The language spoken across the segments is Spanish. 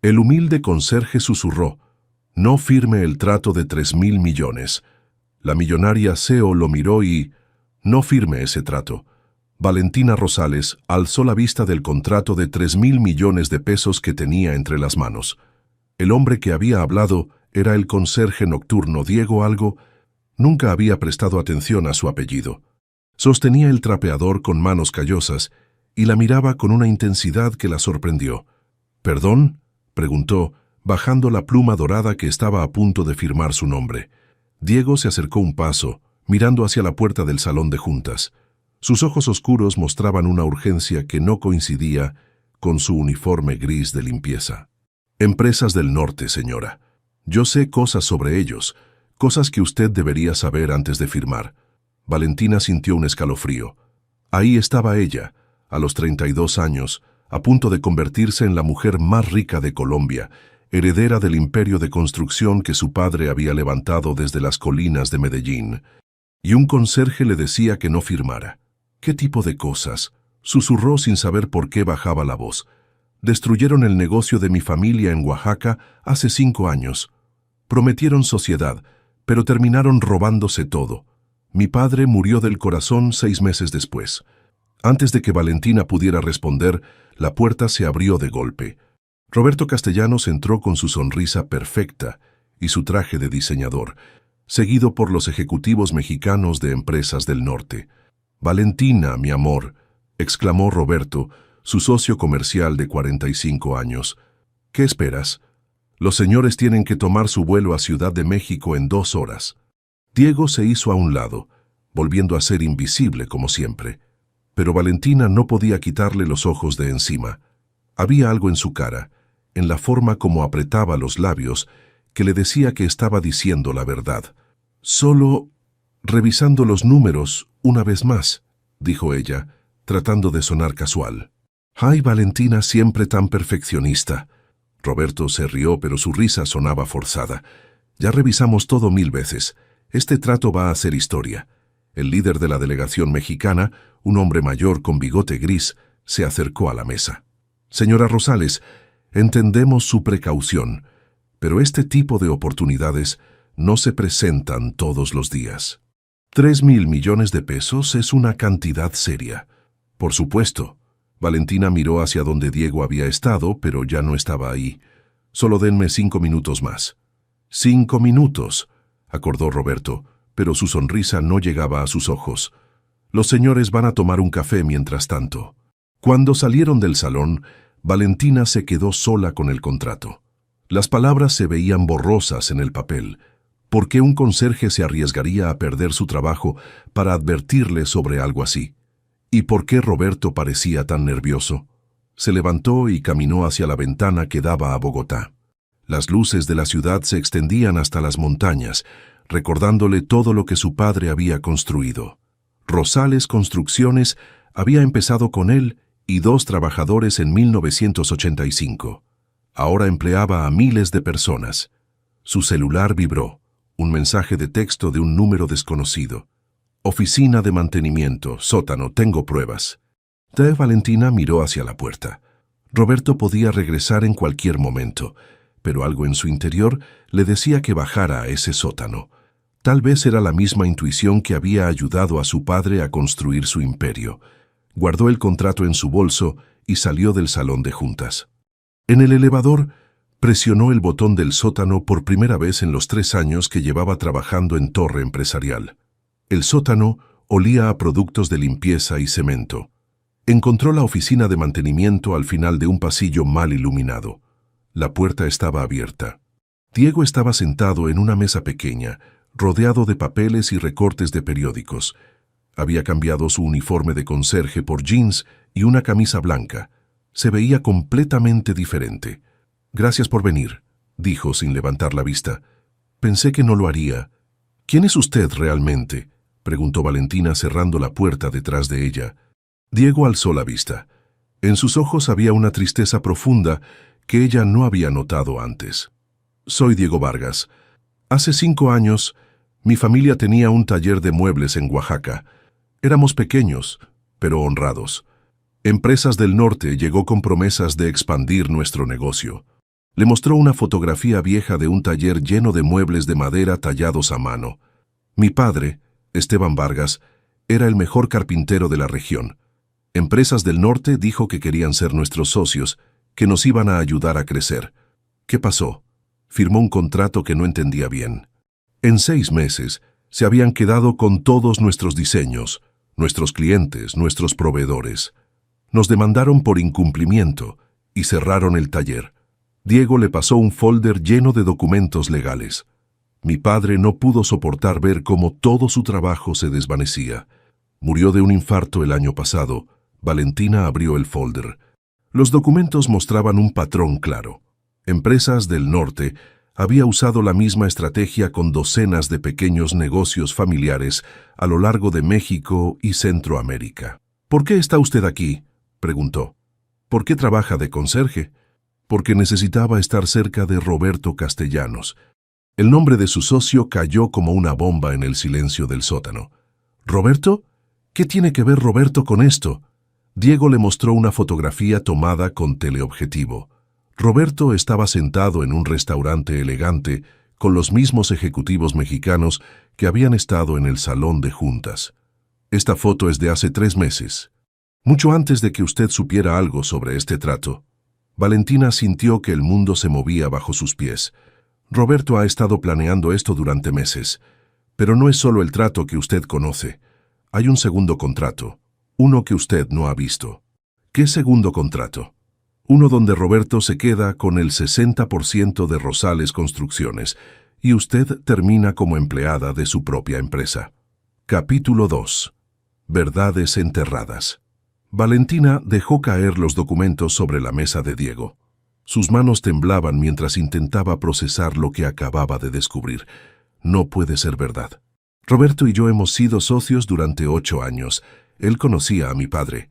El humilde conserje susurró: «No firme el trato de 3.000 millones». La millonaria CEO lo miró y: «No firme ese trato». Valentina Rosales alzó la vista del contrato de 3.000 millones de pesos que tenía entre las manos. El hombre que había hablado era el conserje nocturno Diego Algo. Nunca había prestado atención a su apellido. Sostenía el trapeador con manos callosas y la miraba con una intensidad que la sorprendió. «¿Perdón?», preguntó, bajando la pluma dorada que estaba a punto de firmar su nombre. Diego se acercó un paso, mirando hacia la puerta del salón de juntas. Sus ojos oscuros mostraban una urgencia que no coincidía con su uniforme gris de limpieza. «Empresas del Norte, señora. Yo sé cosas sobre ellos, cosas que usted debería saber antes de firmar». Valentina sintió un escalofrío. Ahí estaba ella, a los 32 años, a punto de convertirse en la mujer más rica de Colombia, heredera del imperio de construcción que su padre había levantado desde las colinas de Medellín. Y un conserje le decía que no firmara. «¿Qué tipo de cosas?», susurró sin saber por qué bajaba la voz. «Destruyeron el negocio de mi familia en Oaxaca hace 5 años. Prometieron sociedad, pero terminaron robándose todo. Mi padre murió del corazón 6 meses después». Antes de que Valentina pudiera responder, la puerta se abrió de golpe. Roberto Castellanos entró con su sonrisa perfecta y su traje de diseñador, seguido por los ejecutivos mexicanos de Empresas del Norte. «Valentina, mi amor», exclamó Roberto, su socio comercial de 45 años. «¿Qué esperas? Los señores tienen que tomar su vuelo a Ciudad de México en 2 horas». Diego se hizo a un lado, volviendo a ser invisible como siempre. Pero Valentina no podía quitarle los ojos de encima. Había algo en su cara, en la forma como apretaba los labios, que le decía que estaba diciendo la verdad. «Solo revisando los números una vez más», dijo ella, tratando de sonar casual. «Ay, Valentina, siempre tan perfeccionista». Roberto se rió, pero su risa sonaba forzada. «Ya revisamos todo 1000 veces. Este trato va a ser historia». El líder de la delegación mexicana, un hombre mayor con bigote gris, se acercó a la mesa. «Señora Rosales, entendemos su precaución, pero este tipo de oportunidades no se presentan todos los días. 3.000 millones de pesos es una cantidad seria». «Por supuesto». Valentina miró hacia donde Diego había estado, pero ya no estaba ahí. «Solo denme 5 minutos más». «5 minutos», acordó Roberto, pero su sonrisa no llegaba a sus ojos. «Los señores van a tomar un café mientras tanto». Cuando salieron del salón, Valentina se quedó sola con el contrato. Las palabras se veían borrosas en el papel. ¿Por qué un conserje se arriesgaría a perder su trabajo para advertirle sobre algo así? ¿Y por qué Roberto parecía tan nervioso? Se levantó y caminó hacia la ventana que daba a Bogotá. Las luces de la ciudad se extendían hasta las montañas, recordándole todo lo que su padre había construido. Rosales Construcciones había empezado con él y 2 trabajadores en 1985. Ahora empleaba a miles de personas. Su celular vibró. Un mensaje de texto de un número desconocido. «Oficina de mantenimiento, sótano, tengo pruebas». Valentina miró hacia la puerta. Roberto podía regresar en cualquier momento, pero algo en su interior le decía que bajara a ese sótano. Tal vez era la misma intuición que había ayudado a su padre a construir su imperio. Guardó el contrato en su bolso y salió del salón de juntas. En el elevador, presionó el botón del sótano por primera vez en los 3 años que llevaba trabajando en Torre Empresarial. El sótano olía a productos de limpieza y cemento. Encontró la oficina de mantenimiento al final de un pasillo mal iluminado. La puerta estaba abierta. Diego estaba sentado en una mesa pequeña, rodeado de papeles y recortes de periódicos. Había cambiado su uniforme de conserje por jeans y una camisa blanca. Se veía completamente diferente. «Gracias por venir», dijo sin levantar la vista. «Pensé que no lo haría». «¿Quién es usted realmente?», preguntó Valentina cerrando la puerta detrás de ella. Diego alzó la vista. En sus ojos había una tristeza profunda que ella no había notado antes. «Soy Diego Vargas. Hace 5 años, mi familia tenía un taller de muebles en Oaxaca. Éramos pequeños, pero honrados. Empresas del Norte llegó con promesas de expandir nuestro negocio. Le mostró una fotografía vieja de un taller lleno de muebles de madera tallados a mano. Mi padre, Esteban Vargas, era el mejor carpintero de la región. Empresas del norte dijo que querían ser nuestros socios, que nos iban a ayudar a crecer. ¿Qué pasó? Firmó un contrato que no entendía bien. En 6 meses, se habían quedado con todos nuestros diseños, nuestros clientes, nuestros proveedores. Nos demandaron por incumplimiento y cerraron el taller. Diego le pasó un folder lleno de documentos legales. Mi padre no pudo soportar ver cómo todo su trabajo se desvanecía. Murió de un infarto el año pasado. Valentina abrió el folder. Los documentos mostraban un patrón claro. Empresas del norte había usado la misma estrategia con docenas de pequeños negocios familiares a lo largo de México y Centroamérica. ¿Por qué está usted aquí?, preguntó. ¿Por qué trabaja de conserje? Porque necesitaba estar cerca de Roberto Castellanos. El nombre de su socio cayó como una bomba en el silencio del sótano. ¿Roberto? ¿Qué tiene que ver Roberto con esto? Diego le mostró una fotografía tomada con teleobjetivo. Roberto estaba sentado en un restaurante elegante con los mismos ejecutivos mexicanos que habían estado en el salón de juntas. Esta foto es de hace 3 meses, mucho antes de que usted supiera algo sobre este trato. Valentina sintió que el mundo se movía bajo sus pies. Roberto ha estado planeando esto durante meses, pero no es solo el trato que usted conoce. Hay un segundo contrato, uno que usted no ha visto. ¿Qué segundo contrato? Uno donde Roberto se queda con el 60% de Rosales Construcciones y usted termina como empleada de su propia empresa. Capítulo 2. Verdades enterradas. Valentina dejó caer los documentos sobre la mesa de Diego. Sus manos temblaban mientras intentaba procesar lo que acababa de descubrir. No puede ser verdad. Roberto y yo hemos sido socios durante 8 años. Él conocía a mi padre.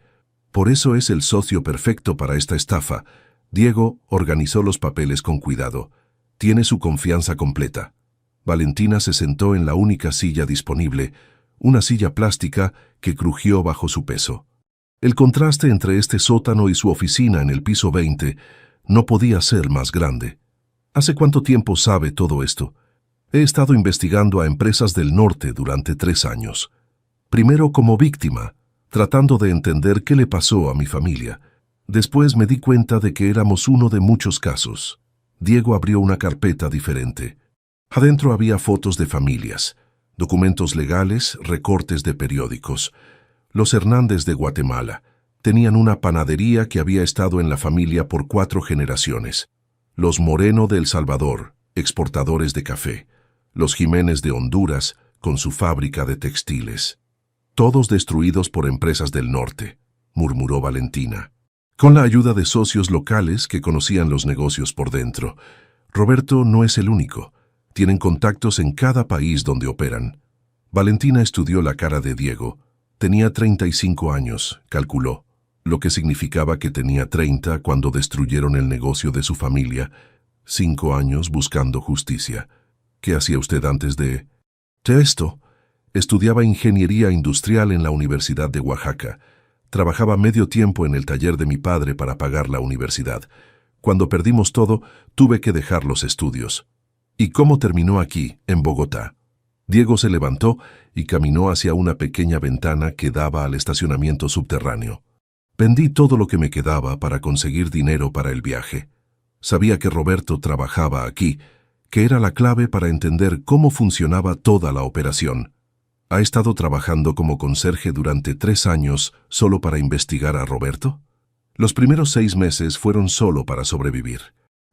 Por eso es el socio perfecto para esta estafa. Diego organizó los papeles con cuidado. Tiene su confianza completa. Valentina se sentó en la única silla disponible, una silla plástica que crujió bajo su peso. El contraste entre este sótano y su oficina en el piso 20 no podía ser más grande. ¿Hace cuánto tiempo sabe todo esto? He estado investigando a empresas del norte durante 3 años. Primero como víctima, tratando de entender qué le pasó a mi familia. Después me di cuenta de que éramos uno de muchos casos. Diego abrió una carpeta diferente. Adentro había fotos de familias, documentos legales, recortes de periódicos. Los Hernández de Guatemala tenían una panadería que había estado en la familia por 4 generaciones. Los Moreno de El Salvador, exportadores de café. Los Jiménez de Honduras, con su fábrica de textiles. Todos destruidos por empresas del norte, murmuró Valentina, con la ayuda de socios locales que conocían los negocios por dentro. Roberto no es el único. Tienen contactos en cada país donde operan. Valentina estudió la cara de Diego. Tenía 35 años, calculó, lo que significaba que tenía 30 cuando destruyeron el negocio de su familia. 5 años buscando justicia. ¿Qué hacía usted antes de esto? Estudiaba ingeniería industrial en la Universidad de Oaxaca. Trabajaba medio tiempo en el taller de mi padre para pagar la universidad. Cuando perdimos todo, tuve que dejar los estudios. ¿Y cómo terminó aquí, en Bogotá? Diego se levantó y caminó hacia una pequeña ventana que daba al estacionamiento subterráneo. Vendí todo lo que me quedaba para conseguir dinero para el viaje. Sabía que Roberto trabajaba aquí, que era la clave para entender cómo funcionaba toda la operación. ¿Ha estado trabajando como conserje durante 3 años solo para investigar a Roberto? Los primeros 6 meses fueron solo para sobrevivir.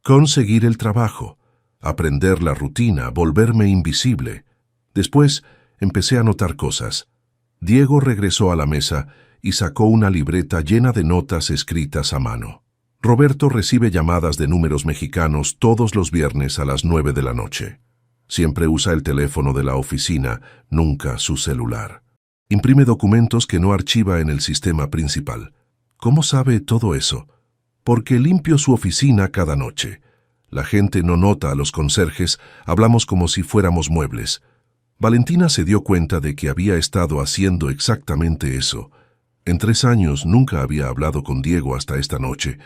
Conseguir el trabajo, aprender la rutina, volverme invisible. Después empecé a notar cosas. Diego regresó a la mesa y sacó una libreta llena de notas escritas a mano. Roberto recibe llamadas de números mexicanos todos los viernes a las 9 de la noche. Siempre usa el teléfono de la oficina, nunca su celular. Imprime documentos que no archiva en el sistema principal. ¿Cómo sabe todo eso? Porque limpio su oficina cada noche. La gente no nota a los conserjes, hablamos como si fuéramos muebles. Valentina se dio cuenta de que había estado haciendo exactamente eso. En 3 años nunca había hablado con Diego hasta esta noche.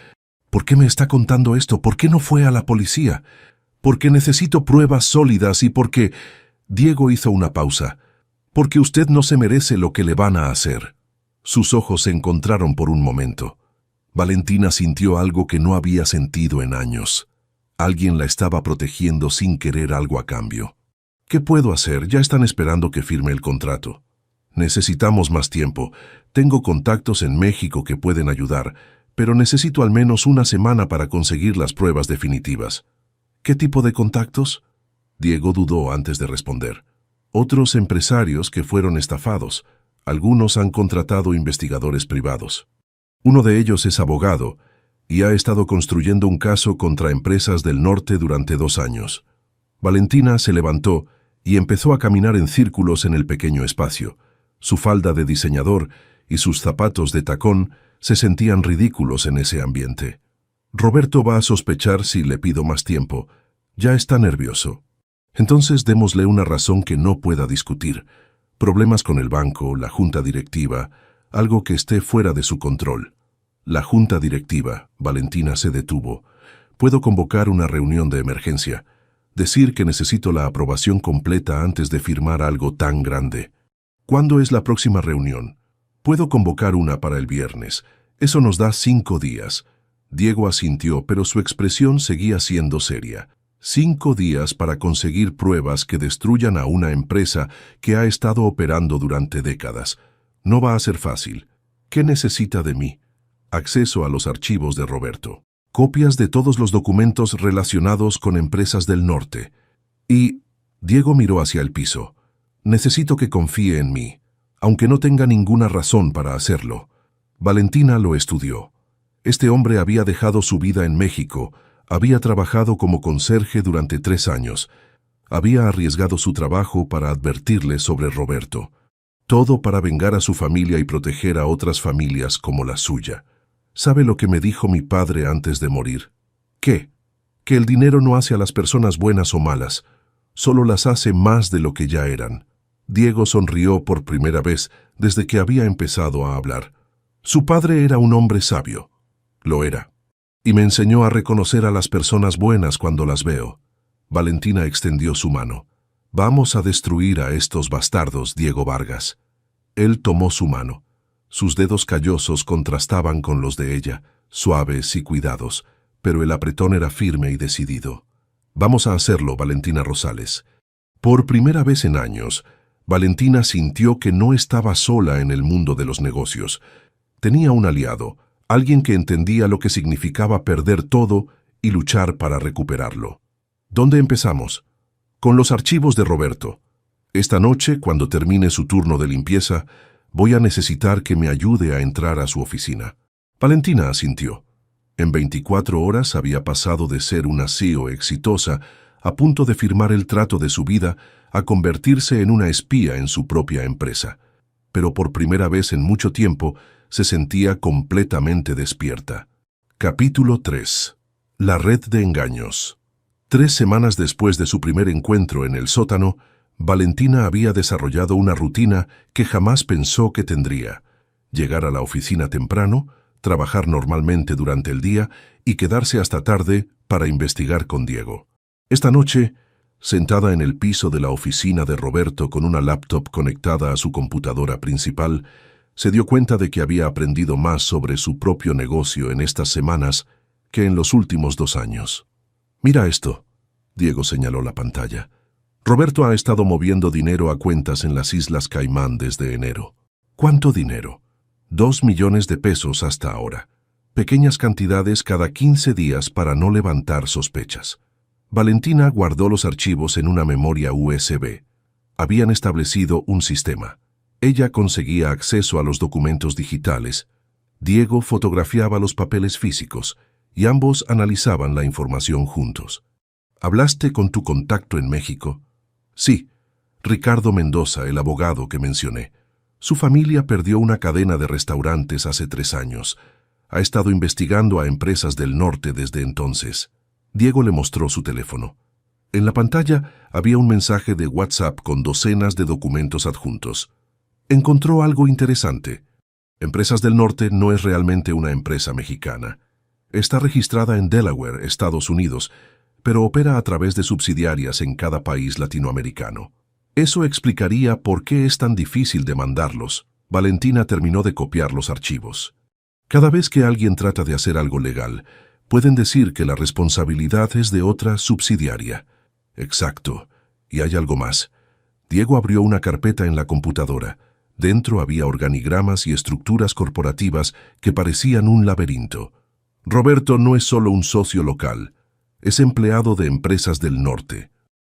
¿Por qué me está contando esto? ¿Por qué no fue a la policía? Porque necesito pruebas sólidas y porque... Diego hizo una pausa. Porque usted no se merece lo que le van a hacer. Sus ojos se encontraron por un momento. Valentina sintió algo que no había sentido en años. Alguien la estaba protegiendo sin querer algo a cambio. ¿Qué puedo hacer? Ya están esperando que firme el contrato. Necesitamos más tiempo. Tengo contactos en México que pueden ayudar, pero necesito al menos una semana para conseguir las pruebas definitivas. ¿Qué tipo de contactos? Diego dudó antes de responder. Otros empresarios que fueron estafados. Algunos han contratado investigadores privados. Uno de ellos es abogado y ha estado construyendo un caso contra empresas del norte durante 2 años. Valentina se levantó y empezó a caminar en círculos en el pequeño espacio. Su falda de diseñador y sus zapatos de tacón se sentían ridículos en ese ambiente. Roberto va a sospechar si le pido más tiempo. Ya está nervioso. Entonces démosle una razón que no pueda discutir. Problemas con el banco, la junta directiva, algo que esté fuera de su control. La junta directiva, Valentina se detuvo. Puedo convocar una reunión de emergencia. Decir que necesito la aprobación completa antes de firmar algo tan grande. ¿Cuándo es la próxima reunión? Puedo convocar una para el viernes. Eso nos da 5 días. Diego asintió, pero su expresión seguía siendo seria. 5 días para conseguir pruebas que destruyan a una empresa que ha estado operando durante décadas. No va a ser fácil. ¿Qué necesita de mí? Acceso a los archivos de Roberto. Copias de todos los documentos relacionados con empresas del norte. Y... Diego miró hacia el piso. Necesito que confíe en mí, aunque no tenga ninguna razón para hacerlo. Valentina lo estudió. Este hombre había dejado su vida en México, había trabajado como conserje durante 3 años, había arriesgado su trabajo para advertirle sobre Roberto. Todo para vengar a su familia y proteger a otras familias como la suya. ¿Sabe lo que me dijo mi padre antes de morir? ¿Qué? Que el dinero no hace a las personas buenas o malas, solo las hace más de lo que ya eran. Diego sonrió por primera vez desde que había empezado a hablar. Su padre era un hombre sabio. Lo era. Y me enseñó a reconocer a las personas buenas cuando las veo. Valentina extendió su mano. Vamos a destruir a estos bastardos, Diego Vargas. Él tomó su mano. Sus dedos callosos contrastaban con los de ella, suaves y cuidados, pero el apretón era firme y decidido. Vamos a hacerlo, Valentina Rosales. Por primera vez en años, Valentina sintió que no estaba sola en el mundo de los negocios. Tenía un aliado, alguien que entendía lo que significaba perder todo y luchar para recuperarlo. ¿Dónde empezamos? Con los archivos de Roberto. Esta noche, cuando termine su turno de limpieza, voy a necesitar que me ayude a entrar a su oficina. Valentina asintió. En 24 horas había pasado de ser una CEO exitosa, a punto de firmar el trato de su vida, a convertirse en una espía en su propia empresa. Pero por primera vez en mucho tiempo, se sentía completamente despierta. Capítulo 3. La red de engaños. 3 semanas después de su primer encuentro en el sótano, Valentina había desarrollado una rutina que jamás pensó que tendría. Llegar a la oficina temprano, trabajar normalmente durante el día y quedarse hasta tarde para investigar con Diego. Esta noche, sentada en el piso de la oficina de Roberto con una laptop conectada a su computadora principal, se dio cuenta de que había aprendido más sobre su propio negocio en estas semanas que en los últimos 2 años. «Mira esto», Diego señaló la pantalla. Roberto ha estado moviendo dinero a cuentas en las Islas Caimán desde enero. ¿Cuánto dinero? 2 millones de pesos hasta ahora. Pequeñas cantidades cada 15 días para no levantar sospechas. Valentina guardó los archivos en una memoria USB. Habían establecido un sistema. Ella conseguía acceso a los documentos digitales. Diego fotografiaba los papeles físicos y ambos analizaban la información juntos. ¿Hablaste con tu contacto en México? Sí, Ricardo Mendoza, el abogado que mencioné. Su familia perdió una cadena de restaurantes hace 3 años. Ha estado investigando a empresas del norte desde entonces. Diego le mostró su teléfono. En la pantalla había un mensaje de WhatsApp con docenas de documentos adjuntos. Encontró algo interesante. Empresas del Norte no es realmente una empresa mexicana. Está registrada en Delaware, Estados Unidos, pero opera a través de subsidiarias en cada país latinoamericano. Eso explicaría por qué es tan difícil demandarlos. Valentina terminó de copiar los archivos. Cada vez que alguien trata de hacer algo legal, pueden decir que la responsabilidad es de otra subsidiaria. Exacto. Y hay algo más. Diego abrió una carpeta en la computadora. Dentro había organigramas y estructuras corporativas que parecían un laberinto. Roberto no es solo un socio local. Es empleado de empresas del norte.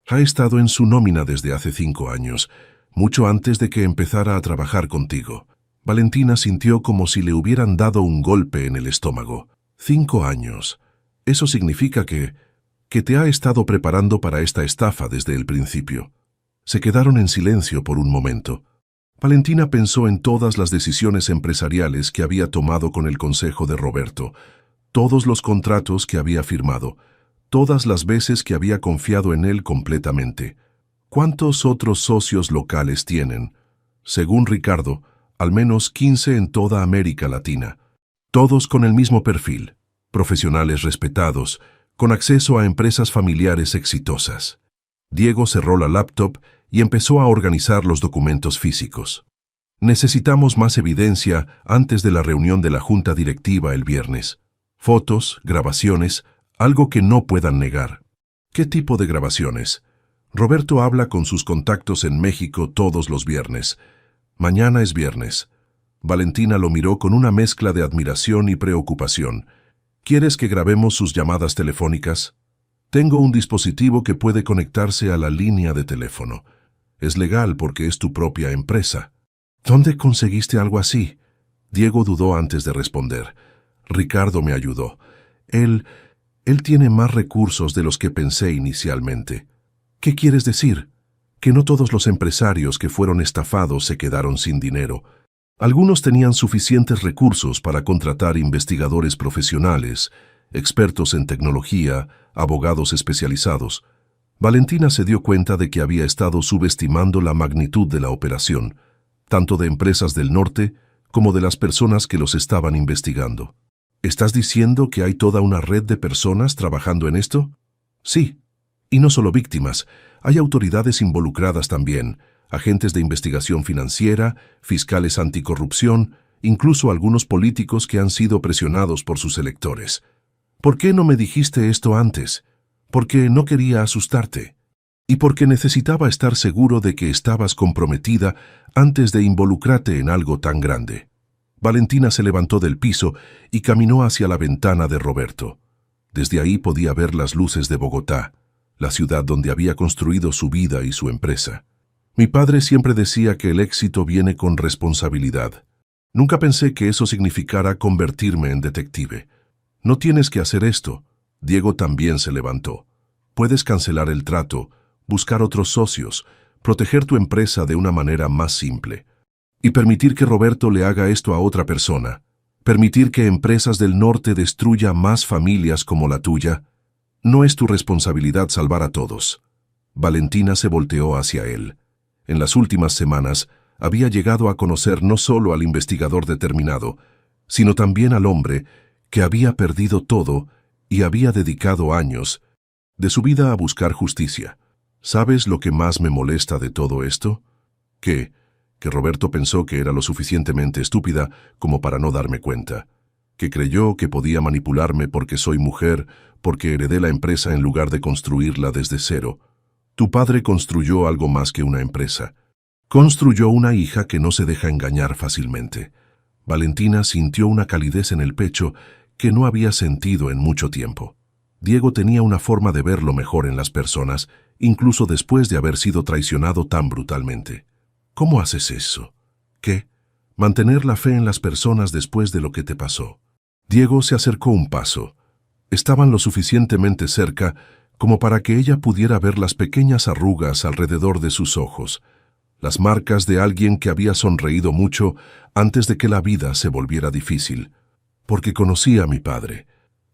Ha estado en su nómina desde hace 5 años, mucho antes de que empezara a trabajar contigo. Valentina sintió como si le hubieran dado un golpe en el estómago. 5 años. Eso significa que te ha estado preparando para esta estafa desde el principio. Se quedaron en silencio por un momento. Valentina pensó en todas las decisiones empresariales que había tomado con el consejo de Roberto, todos los contratos que había firmado, todas las veces que había confiado en él completamente. ¿Cuántos otros socios locales tienen? Según Ricardo, al menos 15 en toda América Latina. Todos con el mismo perfil, profesionales respetados, con acceso a empresas familiares exitosas. Diego cerró la laptop y empezó a organizar los documentos físicos. Necesitamos más evidencia antes de la reunión de la junta directiva el viernes. Fotos, grabaciones, algo que no puedan negar. ¿Qué tipo de grabaciones? Roberto habla con sus contactos en México todos los viernes. Mañana es viernes. Valentina lo miró con una mezcla de admiración y preocupación. ¿Quieres que grabemos sus llamadas telefónicas? Tengo un dispositivo que puede conectarse a la línea de teléfono. Es legal porque es tu propia empresa. ¿Dónde conseguiste algo así? Diego dudó antes de responder. Ricardo me ayudó. Él tiene más recursos de los que pensé inicialmente. ¿Qué quieres decir? Que no todos los empresarios que fueron estafados se quedaron sin dinero. Algunos tenían suficientes recursos para contratar investigadores profesionales, expertos en tecnología, abogados especializados. Valentina se dio cuenta de que había estado subestimando la magnitud de la operación, tanto de empresas del norte como de las personas que los estaban investigando. ¿Estás diciendo que hay toda una red de personas trabajando en esto? Sí. Y no solo víctimas, hay autoridades involucradas también, agentes de investigación financiera, fiscales anticorrupción, incluso algunos políticos que han sido presionados por sus electores. ¿Por qué no me dijiste esto antes? Porque no quería asustarte. Y porque necesitaba estar seguro de que estabas comprometida antes de involucrarte en algo tan grande. Valentina se levantó del piso y caminó hacia la ventana de Roberto. Desde ahí podía ver las luces de Bogotá, la ciudad donde había construido su vida y su empresa. Mi padre siempre decía que el éxito viene con responsabilidad. Nunca pensé que eso significara convertirme en detective. No tienes que hacer esto. Diego también se levantó. Puedes cancelar el trato, buscar otros socios, proteger tu empresa de una manera más simple. Y permitir que Roberto le haga esto a otra persona. Permitir que empresas del norte destruya más familias como la tuya. No es tu responsabilidad salvar a todos. Valentina se volteó hacia él. En las últimas semanas, había llegado a conocer no solo al investigador determinado, sino también al hombre que había perdido todo y había dedicado años de su vida a buscar justicia. ¿Sabes lo que más me molesta de todo esto? Que Roberto pensó que era lo suficientemente estúpida como para no darme cuenta. Que creyó que podía manipularme porque soy mujer, porque heredé la empresa en lugar de construirla desde cero. Tu padre construyó algo más que una empresa. Construyó una hija que no se deja engañar fácilmente. Valentina sintió una calidez en el pecho que no había sentido en mucho tiempo. Diego tenía una forma de verlo mejor en las personas, incluso después de haber sido traicionado tan brutalmente. ¿Cómo haces eso? ¿Qué? Mantener la fe en las personas después de lo que te pasó. Diego se acercó un paso. Estaban lo suficientemente cerca como para que ella pudiera ver las pequeñas arrugas alrededor de sus ojos, las marcas de alguien que había sonreído mucho antes de que la vida se volviera difícil. Porque conocí a mi padre,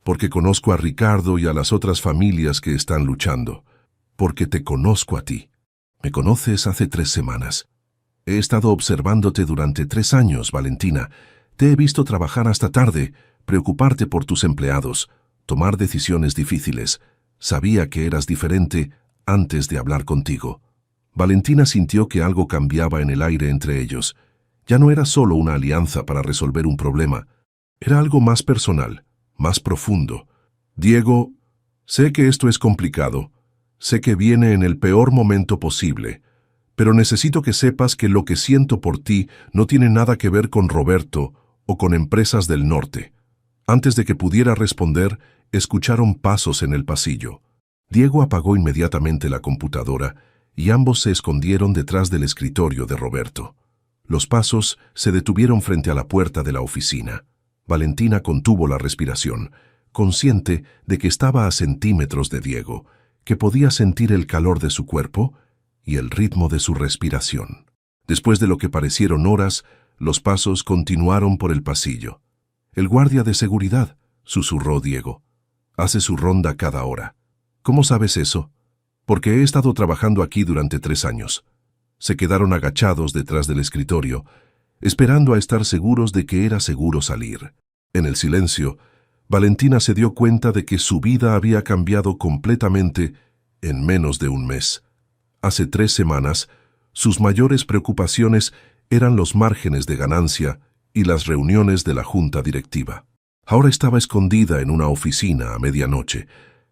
porque conozco a Ricardo y a las otras familias que están luchando, porque te conozco a ti. Me conoces hace 3 semanas. He estado observándote durante 3 años, Valentina. Te he visto trabajar hasta tarde, preocuparte por tus empleados, tomar decisiones difíciles. Sabía que eras diferente antes de hablar contigo. Valentina sintió que algo cambiaba en el aire entre ellos. Ya no era solo una alianza para resolver un problema. Era algo más personal, más profundo. Diego, sé que esto es complicado. Sé que viene en el peor momento posible. Pero necesito que sepas que lo que siento por ti no tiene nada que ver con Roberto o con Empresas del Norte. Antes de que pudiera responder, escucharon pasos en el pasillo. Diego apagó inmediatamente la computadora y ambos se escondieron detrás del escritorio de Roberto. Los pasos se detuvieron frente a la puerta de la oficina. Valentina contuvo la respiración, consciente de que estaba a centímetros de Diego, que podía sentir el calor de su cuerpo y el ritmo de su respiración. Después de lo que parecieron horas, los pasos continuaron por el pasillo. «El guardia de seguridad», susurró Diego. «Hace su ronda cada hora». «¿Cómo sabes eso?» «Porque he estado trabajando aquí durante 3 años». Se quedaron agachados detrás del escritorio, esperando a estar seguros de que era seguro salir. En el silencio, Valentina se dio cuenta de que su vida había cambiado completamente en menos de un mes. Hace 3 semanas, sus mayores preocupaciones eran los márgenes de ganancia y las reuniones de la junta directiva. Ahora estaba escondida en una oficina a medianoche,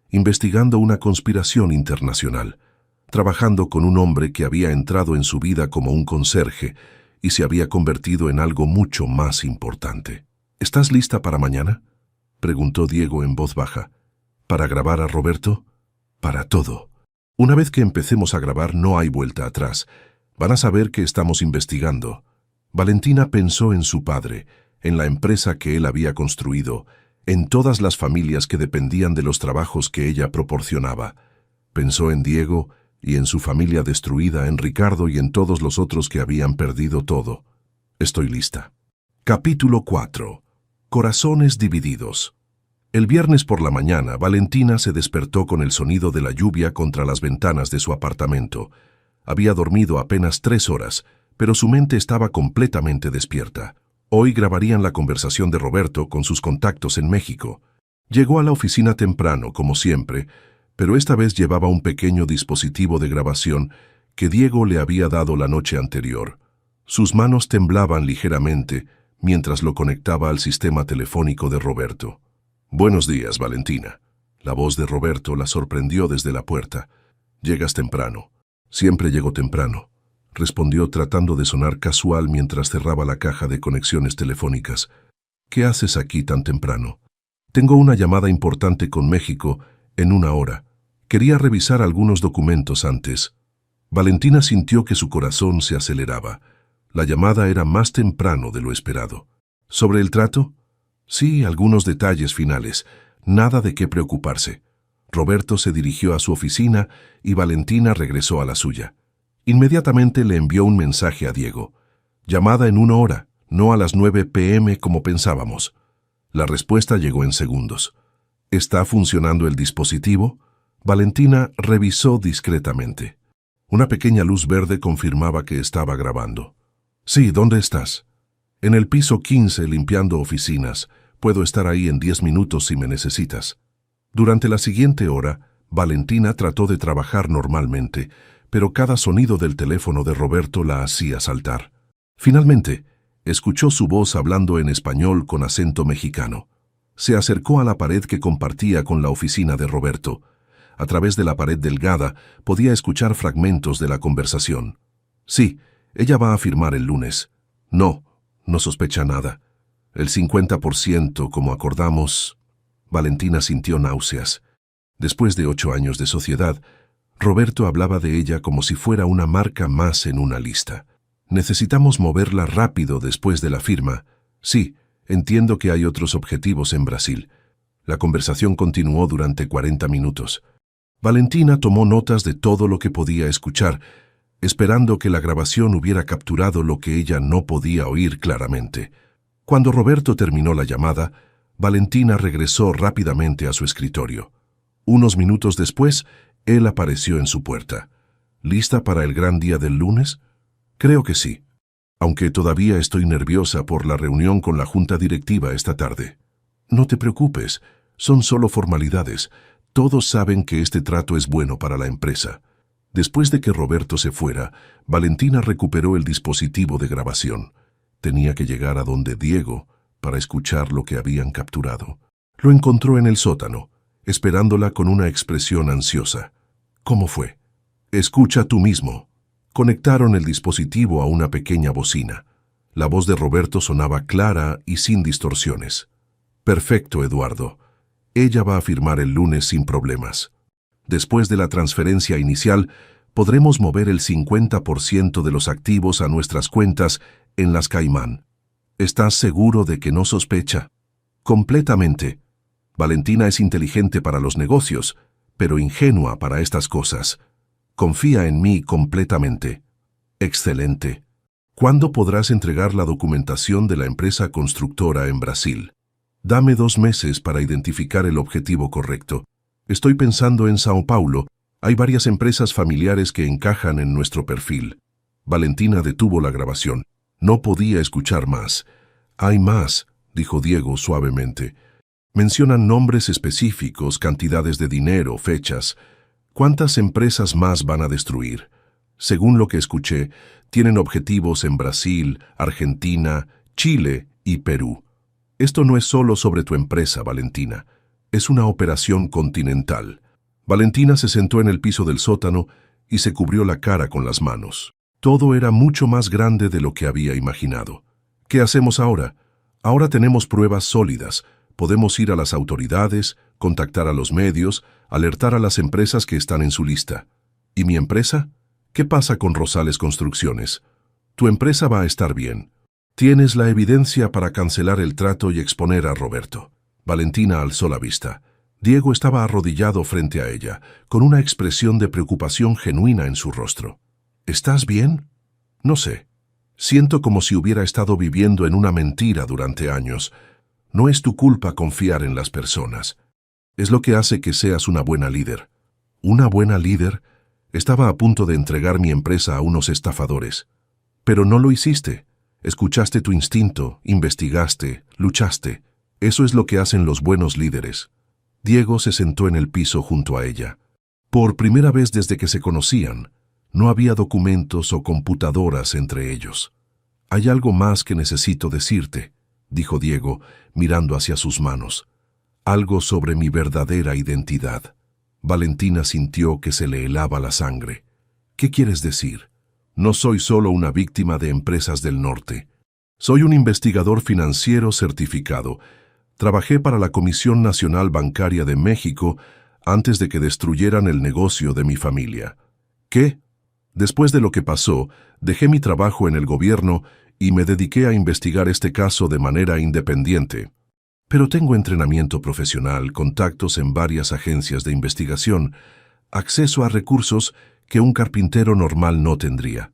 investigando una conspiración internacional, trabajando con un hombre que había entrado en su vida como un conserje y se había convertido en algo mucho más importante. «¿Estás lista para mañana?», preguntó Diego en voz baja. «¿Para grabar a Roberto?» «Para todo. Una vez que empecemos a grabar no hay vuelta atrás. Van a saber que estamos investigando». Valentina pensó en su padre, en la empresa que él había construido, en todas las familias que dependían de los trabajos que ella proporcionaba. Pensó en Diego y en su familia destruida, en Ricardo y en todos los otros que habían perdido todo. «Estoy lista». Capítulo 4. Corazones divididos. El viernes por la mañana, Valentina se despertó con el sonido de la lluvia contra las ventanas de su apartamento. Había dormido apenas 3 horas, pero su mente estaba completamente despierta. Hoy grabarían la conversación de Roberto con sus contactos en México. Llegó a la oficina temprano, como siempre, pero esta vez llevaba un pequeño dispositivo de grabación que Diego le había dado la noche anterior. Sus manos temblaban ligeramente mientras lo conectaba al sistema telefónico de Roberto. «Buenos días, Valentina». La voz de Roberto la sorprendió desde la puerta. «Llegas temprano». «Siempre llego temprano», respondió tratando de sonar casual mientras cerraba la caja de conexiones telefónicas. «¿Qué haces aquí tan temprano?» «Tengo una llamada importante con México en 1 hora. Quería revisar algunos documentos antes». Valentina sintió que su corazón se aceleraba. La llamada era más temprano de lo esperado. «¿Sobre el trato?» «Sí, algunos detalles finales. Nada de qué preocuparse». Roberto se dirigió a su oficina y Valentina regresó a la suya. Inmediatamente le envió un mensaje a Diego. «Llamada en 1 hora, no a las 9 p.m. como pensábamos». La respuesta llegó en segundos. «¿Está funcionando el dispositivo?» Valentina revisó discretamente. Una pequeña luz verde confirmaba que estaba grabando. «Sí, ¿dónde estás?» «En el piso 15 limpiando oficinas. Puedo estar ahí en 10 minutos si me necesitas». Durante la siguiente hora, Valentina trató de trabajar normalmente, pero cada sonido del teléfono de Roberto la hacía saltar. Finalmente, escuchó su voz hablando en español con acento mexicano. Se acercó a la pared que compartía con la oficina de Roberto. A través de la pared delgada podía escuchar fragmentos de la conversación. «Sí, ella va a firmar el lunes». «No, no sospecha nada. El 50%, como acordamos». Valentina sintió náuseas. Después de 8 años de sociedad, Roberto hablaba de ella como si fuera una marca más en una lista. «Necesitamos moverla rápido después de la firma. Sí, entiendo que hay otros objetivos en Brasil». La conversación continuó durante 40 minutos. Valentina tomó notas de todo lo que podía escuchar, esperando que la grabación hubiera capturado lo que ella no podía oír claramente. Cuando Roberto terminó la llamada, Valentina regresó rápidamente a su escritorio. Unos minutos después, él apareció en su puerta. «¿Lista para el gran día del lunes?» «Creo que sí, aunque todavía estoy nerviosa por la reunión con la junta directiva esta tarde». No te preocupes, son solo formalidades. Todos saben que este trato es bueno para la empresa. Después de que Roberto se fuera, Valentina recuperó el dispositivo de grabación. Tenía que llegar a donde Diego para escuchar lo que habían capturado. Lo encontró en el sótano, esperándola con una expresión ansiosa. ¿Cómo fue? Escucha tú mismo. Conectaron el dispositivo a una pequeña bocina. La voz de Roberto sonaba clara y sin distorsiones. Perfecto, Eduardo. Ella va a firmar el lunes sin problemas. Después de la transferencia inicial, podremos mover el 50% de los activos a nuestras cuentas en las Caimán. ¿Estás seguro de que no sospecha? Completamente. Valentina es inteligente para los negocios, pero ingenua para estas cosas. Confía en mí completamente. Excelente. ¿Cuándo podrás entregar la documentación de la empresa constructora en Brasil? Dame 2 meses para identificar el objetivo correcto. Estoy pensando en Sao Paulo. Hay varias empresas familiares que encajan en nuestro perfil. Valentina detuvo la grabación. No podía escuchar más. Hay más, dijo Diego suavemente. Mencionan nombres específicos, cantidades de dinero, fechas. ¿Cuántas empresas más van a destruir? Según lo que escuché, tienen objetivos en Brasil, Argentina, Chile y Perú. Esto no es solo sobre tu empresa, Valentina. Es una operación continental. Valentina se sentó en el piso del sótano y se cubrió la cara con las manos. Todo era mucho más grande de lo que había imaginado. ¿Qué hacemos ahora? Ahora tenemos pruebas sólidas. Podemos ir a las autoridades, contactar a los medios, alertar a las empresas que están en su lista. ¿Y mi empresa? ¿Qué pasa con Rosales Construcciones? Tu empresa va a estar bien. Tienes la evidencia para cancelar el trato y exponer a Roberto. Valentina alzó la vista. Diego estaba arrodillado frente a ella, con una expresión de preocupación genuina en su rostro. ¿Estás bien? No sé. Siento como si hubiera estado viviendo en una mentira durante años. No es tu culpa confiar en las personas. Es lo que hace que seas una buena líder. ¿Una buena líder? Estaba a punto de entregar mi empresa a unos estafadores. Pero no lo hiciste. Escuchaste tu instinto, investigaste, luchaste. Eso es lo que hacen los buenos líderes. Diego se sentó en el piso junto a ella. Por primera vez desde que se conocían, no había documentos o computadoras entre ellos. Hay algo más que necesito decirte, dijo Diego, mirando hacia sus manos. Algo sobre mi verdadera identidad. Valentina sintió que se le helaba la sangre. ¿Qué quieres decir? No soy solo una víctima de empresas del norte. Soy un investigador financiero certificado. Trabajé para la Comisión Nacional Bancaria de México antes de que destruyeran el negocio de mi familia. ¿Qué? Después de lo que pasó, dejé mi trabajo en el gobierno y me dediqué a investigar este caso de manera independiente. Pero tengo entrenamiento profesional, contactos en varias agencias de investigación, acceso a recursos que un carpintero normal no tendría.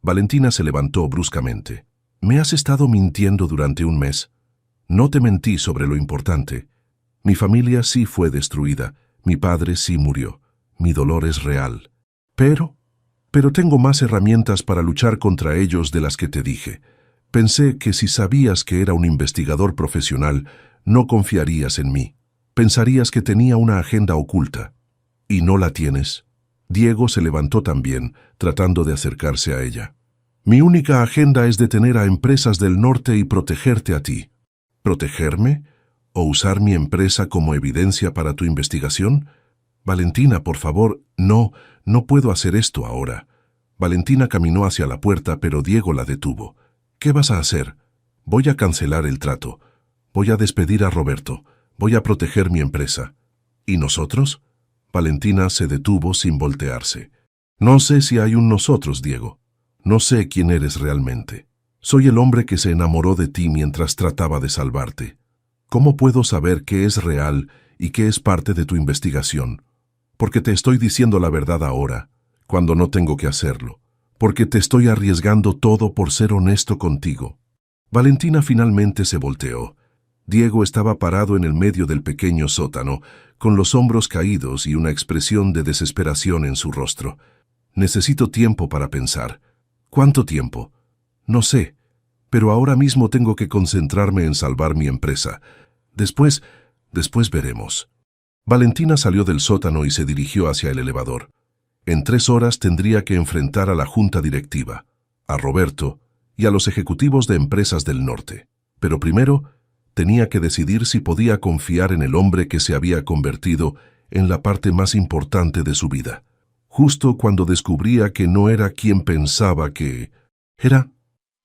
Valentina se levantó bruscamente. ¿Me has estado mintiendo durante un mes? No te mentí sobre lo importante. Mi familia sí fue destruida, mi padre sí murió, mi dolor es real. Pero tengo más herramientas para luchar contra ellos de las que te dije. Pensé que si sabías que era un investigador profesional, no confiarías en mí. Pensarías que tenía una agenda oculta. ¿Y no la tienes? Diego se levantó también, tratando de acercarse a ella. Mi única agenda es detener a empresas del norte y protegerte a ti. ¿Protegerme? ¿O usar mi empresa como evidencia para tu investigación? Valentina, por favor, no puedo hacer esto ahora. Valentina caminó hacia la puerta, pero Diego la detuvo. ¿Qué vas a hacer? Voy a cancelar el trato. Voy a despedir a Roberto. Voy a proteger mi empresa. ¿Y nosotros? Valentina se detuvo sin voltearse. No sé si hay un nosotros, Diego. No sé quién eres realmente. Soy el hombre que se enamoró de ti mientras trataba de salvarte. ¿Cómo puedo saber qué es real y qué es parte de tu investigación? Porque te estoy diciendo la verdad ahora, cuando no tengo que hacerlo. Porque te estoy arriesgando todo por ser honesto contigo. Valentina finalmente se volteó. Diego estaba parado en el medio del pequeño sótano, con los hombros caídos y una expresión de desesperación en su rostro. Necesito tiempo para pensar. ¿Cuánto tiempo? No sé, pero ahora mismo tengo que concentrarme en salvar mi empresa. Después veremos. Valentina salió del sótano y se dirigió hacia el elevador. En 3 horas tendría que enfrentar a la junta directiva, a Roberto y a los ejecutivos de Empresas del Norte. Pero primero tenía que decidir si podía confiar en el hombre que se había convertido en la parte más importante de su vida. Justo cuando descubría que no era quien pensaba que era.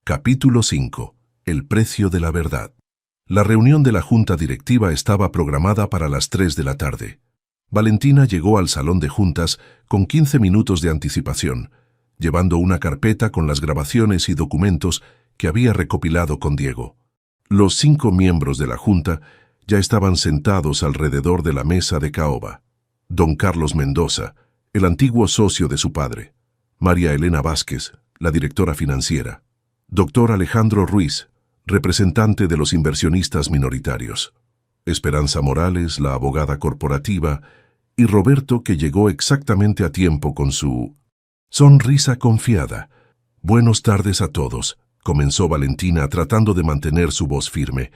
Capítulo 5. El precio de la verdad. La reunión de la junta directiva estaba programada para las 3 de la tarde. Valentina llegó al salón de juntas con 15 minutos de anticipación, llevando una carpeta con las grabaciones y documentos que había recopilado con Diego. Los 5 miembros de la junta ya estaban sentados alrededor de la mesa de caoba. Don Carlos Mendoza, el antiguo socio de su padre; María Elena Vázquez, la directora financiera; Dr. Alejandro Ruiz, representante de los inversionistas minoritarios; Esperanza Morales, la abogada corporativa; y Roberto, que llegó exactamente a tiempo con su sonrisa confiada. «Buenas tardes a todos», comenzó Valentina tratando de mantener su voz firme.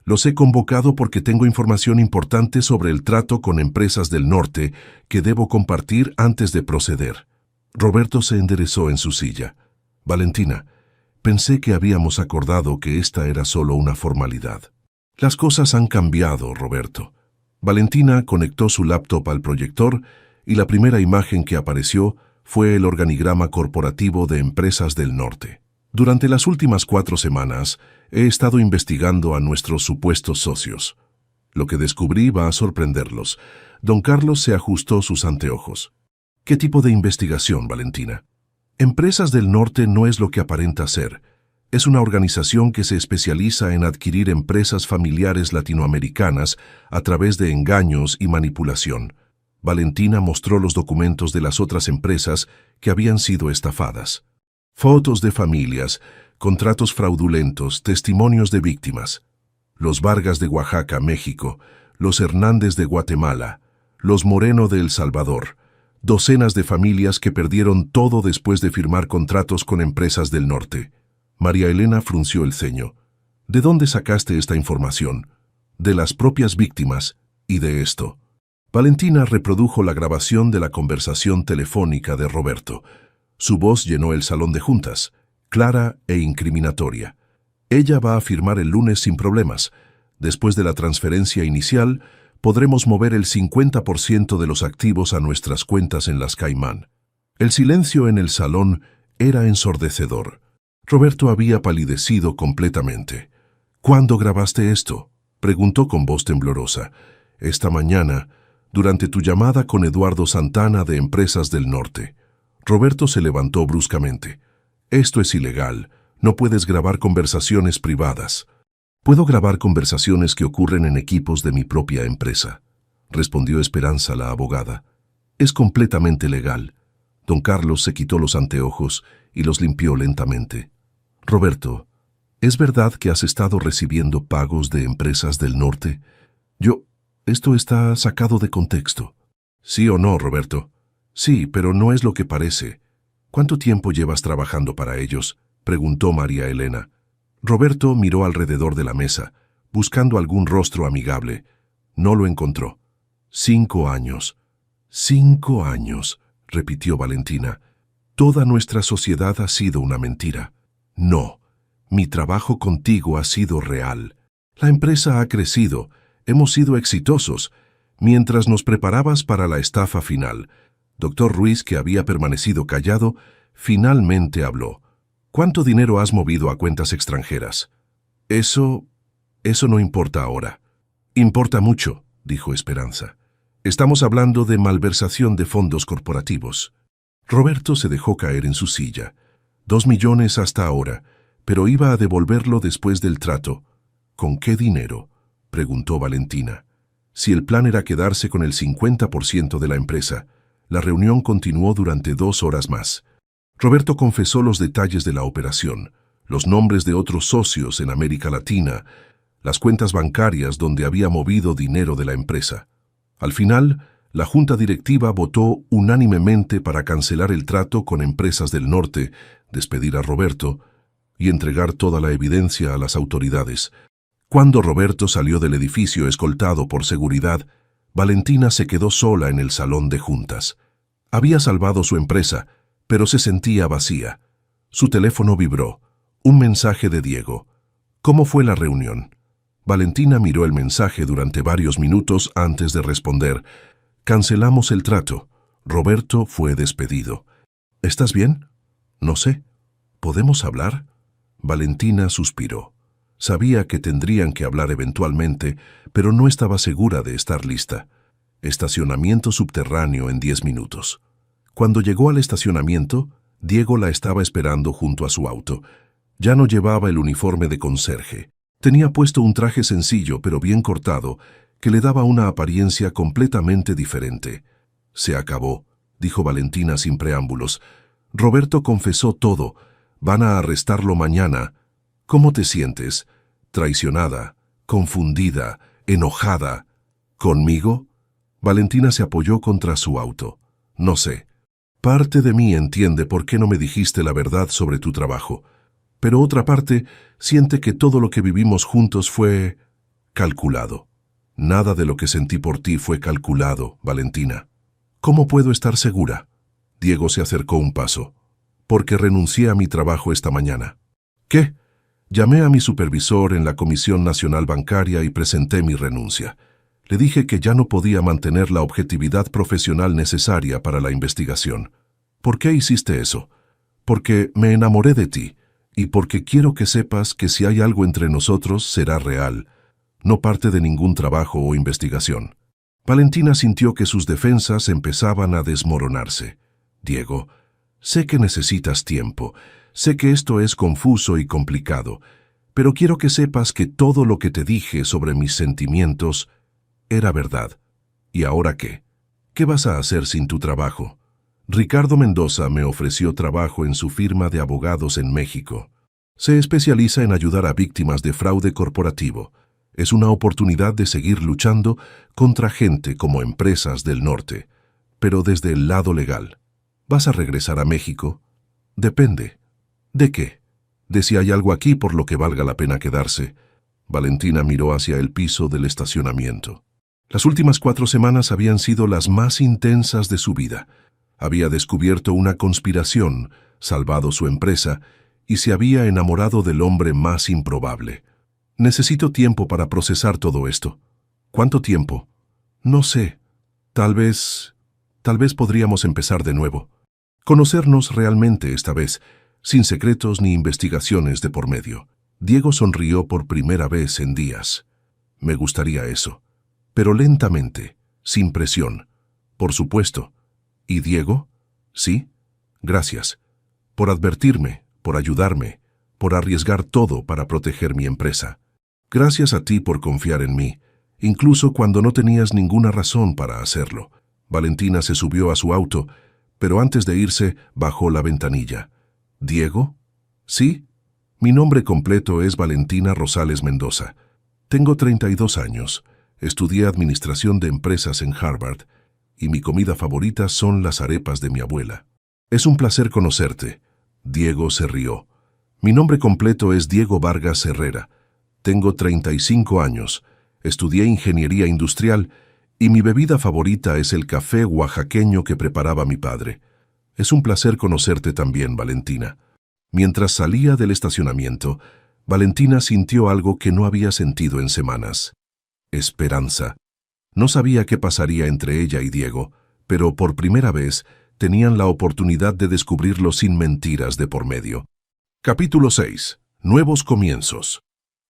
«Los he convocado porque tengo información importante sobre el trato con Empresas del Norte que debo compartir antes de proceder». Roberto se enderezó en su silla. «Valentina, pensé que habíamos acordado que esta era solo una formalidad». «Las cosas han cambiado, Roberto». Valentina conectó su laptop al proyector y la primera imagen que apareció fue el organigrama corporativo de Empresas del Norte. «Durante las últimas 4 semanas he estado investigando a nuestros supuestos socios. Lo que descubrí va a sorprenderlos». Don Carlos se ajustó sus anteojos. «¿Qué tipo de investigación, Valentina?» «Empresas del Norte no es lo que aparenta ser. Es una organización que se especializa en adquirir empresas familiares latinoamericanas a través de engaños y manipulación». Valentina mostró los documentos de las otras empresas que habían sido estafadas. Fotos de familias, contratos fraudulentos, testimonios de víctimas. Los Vargas de Oaxaca, México; los Hernández de Guatemala; los Moreno de El Salvador. Docenas de familias que perdieron todo después de firmar contratos con Empresas del Norte. María Elena frunció el ceño. «¿De dónde sacaste esta información?» «De las propias víctimas y de esto». Valentina reprodujo la grabación de la conversación telefónica de Roberto. Su voz llenó el salón de juntas, clara e incriminatoria. «Ella va a firmar el lunes sin problemas. Después de la transferencia inicial, podremos mover el 50% de los activos a nuestras cuentas en las Caimán». El silencio en el salón era ensordecedor. Roberto había palidecido completamente. «¿Cuándo grabaste esto?», preguntó con voz temblorosa. «Esta mañana, durante tu llamada con Eduardo Santana de Empresas del Norte». Roberto se levantó bruscamente. «Esto es ilegal. No puedes grabar conversaciones privadas». «Puedo grabar conversaciones que ocurren en equipos de mi propia empresa», respondió Esperanza, la abogada. «Es completamente legal». Don Carlos se quitó los anteojos y los limpió lentamente. «Roberto, ¿es verdad que has estado recibiendo pagos de Empresas del Norte?» «Esto está sacado de contexto». «¿Sí o no, Roberto?» «Sí, pero no es lo que parece». «¿Cuánto tiempo llevas trabajando para ellos?», preguntó María Elena. Roberto miró alrededor de la mesa, buscando algún rostro amigable. No lo encontró. 5 años. 5 años, repitió Valentina. Toda nuestra sociedad ha sido una mentira. No, mi trabajo contigo ha sido real. La empresa ha crecido, hemos sido exitosos. Mientras nos preparabas para la estafa final, Dr. Ruiz, que había permanecido callado, finalmente habló. «¿Cuánto dinero has movido a cuentas extranjeras?» Eso no importa ahora». «Importa mucho», dijo Esperanza. «Estamos hablando de malversación de fondos corporativos». Roberto se dejó caer en su silla. 2 millones hasta ahora, pero iba a devolverlo después del trato. «¿Con qué dinero?», preguntó Valentina. Si el plan era quedarse con el 50% de la empresa, la reunión continuó durante 2 horas más. Roberto confesó los detalles de la operación, los nombres de otros socios en América Latina, las cuentas bancarias donde había movido dinero de la empresa. Al final, la junta directiva votó unánimemente para cancelar el trato con Empresas del Norte, despedir a Roberto y entregar toda la evidencia a las autoridades. Cuando Roberto salió del edificio escoltado por seguridad, Valentina se quedó sola en el salón de juntas. Había salvado su empresa, pero se sentía vacía. Su teléfono vibró. Un mensaje de Diego. ¿Cómo fue la reunión? Valentina miró el mensaje durante varios minutos antes de responder. Cancelamos el trato. Roberto fue despedido. ¿Estás bien? No sé. ¿Podemos hablar? Valentina suspiró. Sabía que tendrían que hablar eventualmente, pero no estaba segura de estar lista. Estacionamiento subterráneo en 10 minutos. Cuando llegó al estacionamiento, Diego la estaba esperando junto a su auto. Ya no llevaba el uniforme de conserje. Tenía puesto un traje sencillo pero bien cortado, que le daba una apariencia completamente diferente. Se acabó, dijo Valentina sin preámbulos. Roberto confesó todo. Van a arrestarlo mañana. ¿Cómo te sientes? ¿Traicionada? ¿Confundida? ¿Enojada? ¿Conmigo? Valentina se apoyó contra su auto. No sé. Parte de mí entiende por qué no me dijiste la verdad sobre tu trabajo. Pero otra parte siente que todo lo que vivimos juntos fue calculado. Nada de lo que sentí por ti fue calculado, Valentina. ¿Cómo puedo estar segura? Diego se acercó un paso. Porque renuncié a mi trabajo esta mañana. ¿Qué? Llamé a mi supervisor en la Comisión Nacional Bancaria y presenté mi renuncia. Le dije que ya no podía mantener la objetividad profesional necesaria para la investigación. ¿Por qué hiciste eso? Porque me enamoré de ti, y porque quiero que sepas que si hay algo entre nosotros será real, no parte de ningún trabajo o investigación. Valentina sintió que sus defensas empezaban a desmoronarse. Diego, sé que necesitas tiempo, sé que esto es confuso y complicado, pero quiero que sepas que todo lo que te dije sobre mis sentimientos era verdad. ¿Y ahora qué? ¿Qué vas a hacer sin tu trabajo? Ricardo Mendoza me ofreció trabajo en su firma de abogados en México. Se especializa en ayudar a víctimas de fraude corporativo. Es una oportunidad de seguir luchando contra gente como empresas del norte, pero desde el lado legal. ¿Vas a regresar a México? Depende. ¿De qué? De si hay algo aquí por lo que valga la pena quedarse. Valentina miró hacia el piso del estacionamiento. Las últimas 4 semanas habían sido las más intensas de su vida. Había descubierto una conspiración, salvado su empresa, y se había enamorado del hombre más improbable. Necesito tiempo para procesar todo esto. ¿Cuánto tiempo? No sé. Tal vez podríamos empezar de nuevo. Conocernos realmente esta vez, sin secretos ni investigaciones de por medio. Diego sonrió por primera vez en días. Me gustaría eso. Pero lentamente, sin presión. Por supuesto. ¿Y Diego? Sí. Gracias. Por advertirme, por ayudarme, por arriesgar todo para proteger mi empresa. Gracias a ti por confiar en mí, incluso cuando no tenías ninguna razón para hacerlo. Valentina se subió a su auto, pero antes de irse bajó la ventanilla. ¿Diego? Sí. Mi nombre completo es Valentina Rosales Mendoza. Tengo 32 años. Estudié Administración de Empresas en Harvard, y mi comida favorita son las arepas de mi abuela. Es un placer conocerte. Diego se rió. Mi nombre completo es Diego Vargas Herrera. Tengo 35 años. Estudié Ingeniería Industrial y mi bebida favorita es el café oaxaqueño que preparaba mi padre. Es un placer conocerte también, Valentina. Mientras salía del estacionamiento, Valentina sintió algo que no había sentido en semanas. Esperanza. No sabía qué pasaría entre ella y Diego, pero por primera vez tenían la oportunidad de descubrirlo sin mentiras de por medio. Capítulo 6. Nuevos comienzos.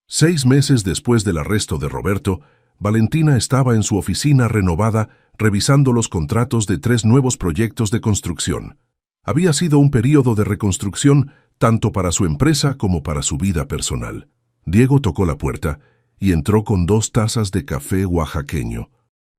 6 meses después del arresto de Roberto, Valentina estaba en su oficina renovada revisando los contratos de 3 nuevos proyectos de construcción. Había sido un período de reconstrucción tanto para su empresa como para su vida personal. Diego tocó la puerta y entró con 2 tazas de café oaxaqueño.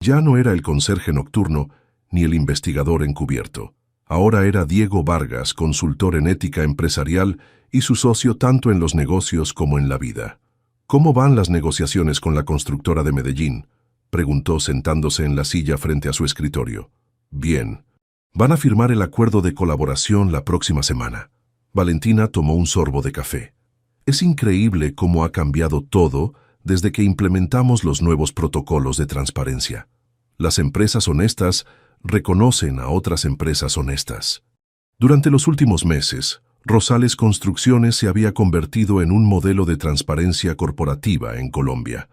Ya no era el conserje nocturno ni el investigador encubierto. Ahora era Diego Vargas, consultor en ética empresarial y su socio tanto en los negocios como en la vida. ¿Cómo van las negociaciones con la constructora de Medellín?, preguntó sentándose en la silla frente a su escritorio. Bien. Van a firmar el acuerdo de colaboración la próxima semana. Valentina tomó un sorbo de café. Es increíble cómo ha cambiado todo desde que implementamos los nuevos protocolos de transparencia. Las empresas honestas reconocen a otras empresas honestas. Durante los últimos meses, Rosales Construcciones se había convertido en un modelo de transparencia corporativa en Colombia.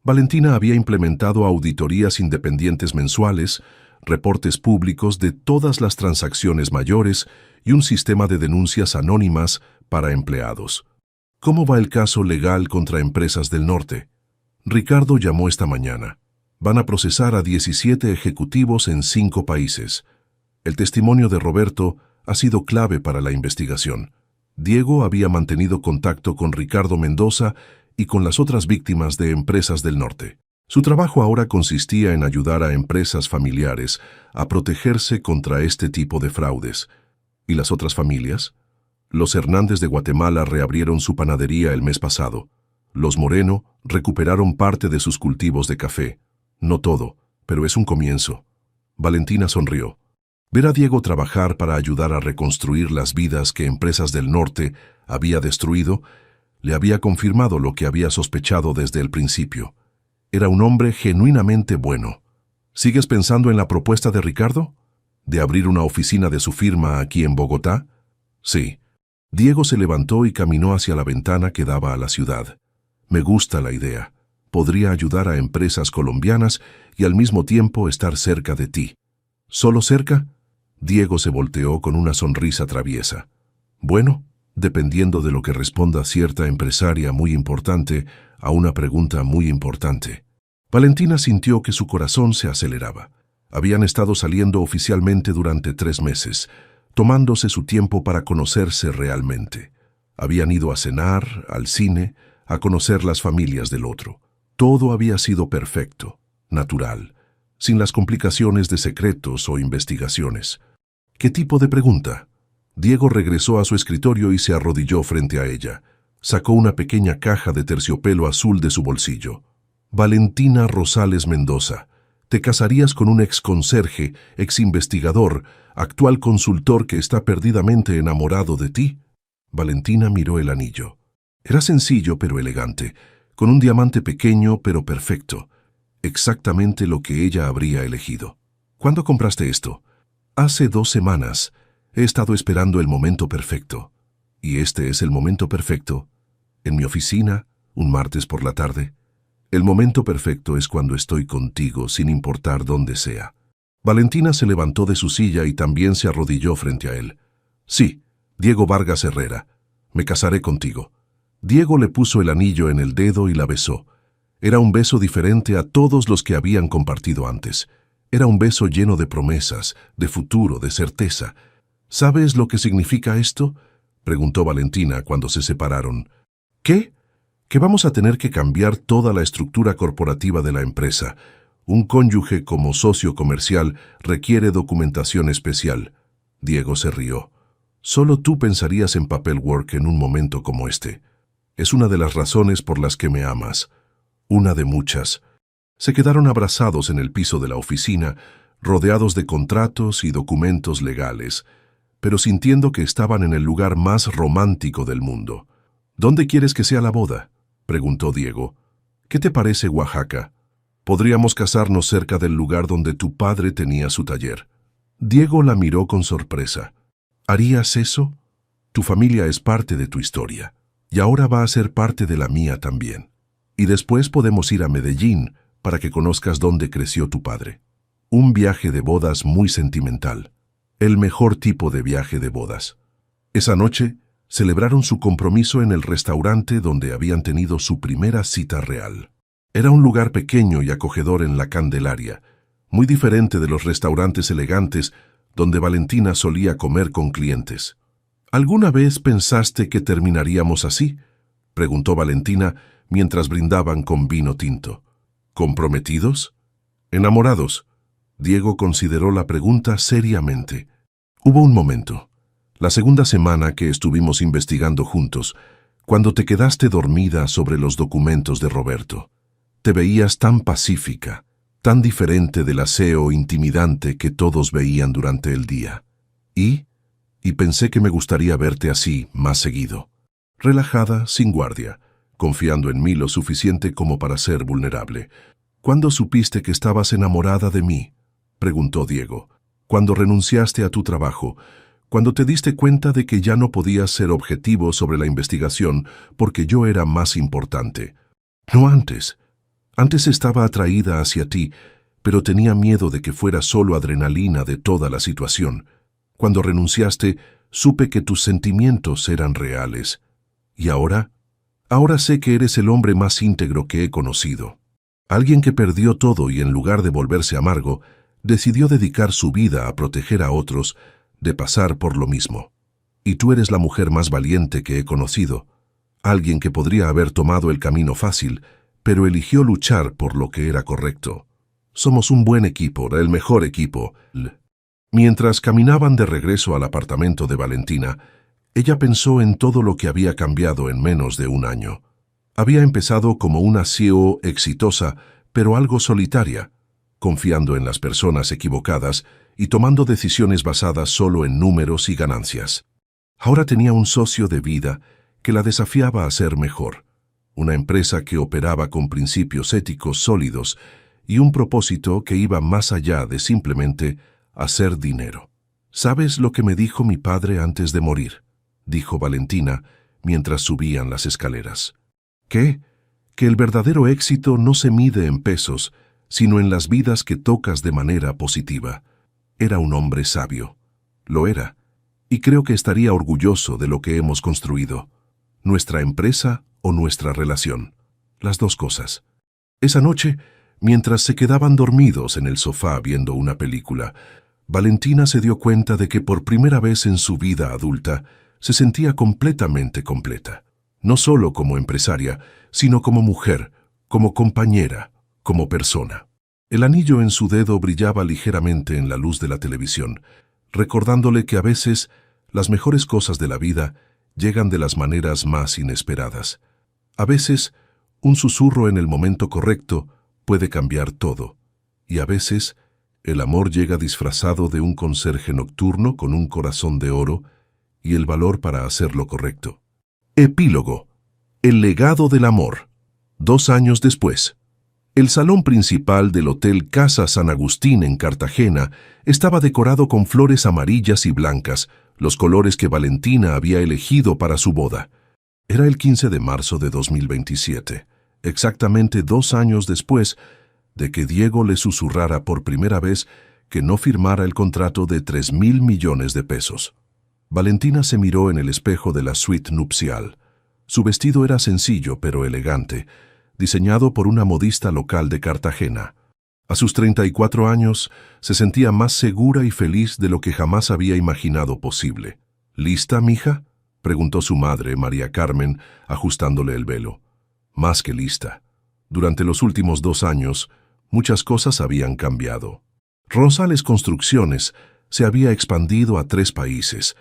Valentina había implementado auditorías independientes mensuales, reportes públicos de todas las transacciones mayores y un sistema de denuncias anónimas para empleados. ¿Cómo va el caso legal contra empresas del norte? Ricardo llamó esta mañana. Van a procesar a 17 ejecutivos en 5 países. El testimonio de Roberto ha sido clave para la investigación. Diego había mantenido contacto con Ricardo Mendoza y con las otras víctimas de empresas del norte. Su trabajo ahora consistía en ayudar a empresas familiares a protegerse contra este tipo de fraudes. ¿Y las otras familias? Los Hernández de Guatemala reabrieron su panadería el mes pasado. Los Moreno recuperaron parte de sus cultivos de café. No todo, pero es un comienzo. Valentina sonrió. Ver a Diego trabajar para ayudar a reconstruir las vidas que empresas del norte había destruido le había confirmado lo que había sospechado desde el principio. Era un hombre genuinamente bueno. ¿Sigues pensando en la propuesta de Ricardo? ¿De abrir una oficina de su firma aquí en Bogotá? Sí. Diego se levantó y caminó hacia la ventana que daba a la ciudad. Me gusta la idea. Podría ayudar a empresas colombianas y al mismo tiempo estar cerca de ti. ¿Solo cerca? Diego se volteó con una sonrisa traviesa. Bueno, dependiendo de lo que responda cierta empresaria muy importante a una pregunta muy importante. Valentina sintió que su corazón se aceleraba. Habían estado saliendo oficialmente durante 3 meses, tomándose su tiempo para conocerse realmente. Habían ido a cenar, al cine, a conocer las familias del otro. Todo había sido perfecto, natural, sin las complicaciones de secretos o investigaciones. ¿Qué tipo de pregunta? Diego regresó a su escritorio y se arrodilló frente a ella. Sacó una pequeña caja de terciopelo azul de su bolsillo. Valentina Rosales Mendoza, ¿te casarías con un exconserje, exinvestigador, actual consultor que está perdidamente enamorado de ti? Valentina miró el anillo. Era sencillo pero elegante, con un diamante pequeño pero perfecto. Exactamente lo que ella habría elegido. ¿Cuándo compraste esto? Hace 2 semanas. He estado esperando el momento perfecto. Y este es el momento perfecto. En mi oficina, un martes por la tarde. El momento perfecto es cuando estoy contigo, sin importar dónde sea. Valentina se levantó de su silla y también se arrodilló frente a él. Sí, Diego Vargas Herrera. Me casaré contigo. Diego le puso el anillo en el dedo y la besó. Era un beso diferente a todos los que habían compartido antes. Era un beso lleno de promesas, de futuro, de certeza. ¿Sabes lo que significa esto?, preguntó Valentina cuando se separaron. ¿Qué? Que vamos a tener que cambiar toda la estructura corporativa de la empresa. Un cónyuge como socio comercial requiere documentación especial. Diego se rió. Solo tú pensarías en Paperwork en un momento como este. Es una de las razones por las que me amas. Una de muchas. Se quedaron abrazados en el piso de la oficina, rodeados de contratos y documentos legales, pero sintiendo que estaban en el lugar más romántico del mundo. ¿Dónde quieres que sea la boda?, preguntó Diego. ¿Qué te parece Oaxaca? Podríamos casarnos cerca del lugar donde tu padre tenía su taller. Diego la miró con sorpresa. ¿Harías eso? Tu familia es parte de tu historia, y ahora va a ser parte de la mía también. Y después podemos ir a Medellín para que conozcas dónde creció tu padre. Un viaje de bodas muy sentimental. El mejor tipo de viaje de bodas. Esa noche, celebraron su compromiso en el restaurante donde habían tenido su primera cita real. Era un lugar pequeño y acogedor en La Candelaria, muy diferente de los restaurantes elegantes donde Valentina solía comer con clientes. ¿Alguna vez pensaste que terminaríamos así?, preguntó Valentina mientras brindaban con vino tinto. ¿Comprometidos? ¿Enamorados? Diego consideró la pregunta seriamente. Hubo un momento, la segunda semana que estuvimos investigando juntos, cuando te quedaste dormida sobre los documentos de Roberto. Te veías tan pacífica, tan diferente del aseo intimidante que todos veían durante el día. Y pensé que me gustaría verte así más seguido. Relajada, sin guardia, confiando en mí lo suficiente como para ser vulnerable. ¿Cuándo supiste que estabas enamorada de mí?, preguntó Diego. Cuando renunciaste a tu trabajo, cuando te diste cuenta de que ya no podías ser objetivo sobre la investigación porque yo era más importante. No antes. Antes estaba atraída hacia ti, pero tenía miedo de que fuera solo adrenalina de toda la situación. Cuando renunciaste, supe que tus sentimientos eran reales. ¿Y ahora? Ahora sé que eres el hombre más íntegro que he conocido. Alguien que perdió todo y en lugar de volverse amargo, decidió dedicar su vida a proteger a otros de pasar por lo mismo. Y tú eres la mujer más valiente que he conocido. Alguien que podría haber tomado el camino fácil, pero eligió luchar por lo que era correcto. Somos un buen equipo, el mejor equipo. Mientras caminaban de regreso al apartamento de Valentina, ella pensó en todo lo que había cambiado en menos de un año. Había empezado como una CEO exitosa, pero algo solitaria, confiando en las personas equivocadas y tomando decisiones basadas solo en números y ganancias. Ahora tenía un socio de vida que la desafiaba a ser mejor, una empresa que operaba con principios éticos sólidos y un propósito que iba más allá de simplemente hacer dinero. ¿Sabes lo que me dijo mi padre antes de morir?, dijo Valentina mientras subían las escaleras. ¿Qué? Que el verdadero éxito no se mide en pesos, sino en las vidas que tocas de manera positiva. Era un hombre sabio. Lo era. Y creo que estaría orgulloso de lo que hemos construido. Nuestra empresa o nuestra relación. Las dos cosas. Esa noche, mientras se quedaban dormidos en el sofá viendo una película, Valentina se dio cuenta de que por primera vez en su vida adulta se sentía completamente completa. No solo como empresaria, sino como mujer, como compañera, como persona. El anillo en su dedo brillaba ligeramente en la luz de la televisión, recordándole que a veces las mejores cosas de la vida llegan de las maneras más inesperadas. A veces, un susurro en el momento correcto puede cambiar todo, y a veces el amor llega disfrazado de un conserje nocturno con un corazón de oro y el valor para hacer lo correcto. Epílogo. El legado del amor. 2 años después. El salón principal del Hotel Casa San Agustín en Cartagena estaba decorado con flores amarillas y blancas, los colores que Valentina había elegido para su boda. Era el 15 de marzo de 2027, exactamente 2 años después de que Diego le susurrara por primera vez que no firmara el contrato de 3.000 millones de pesos. Valentina se miró en el espejo de la suite nupcial. Su vestido era sencillo pero elegante, diseñado por una modista local de Cartagena. A sus 34 años, se sentía más segura y feliz de lo que jamás había imaginado posible. ¿Lista, mija?, preguntó su madre, María Carmen, ajustándole el velo. Más que lista. Durante los últimos 2 años, muchas cosas habían cambiado. Rosales Construcciones se había expandido a 3 países,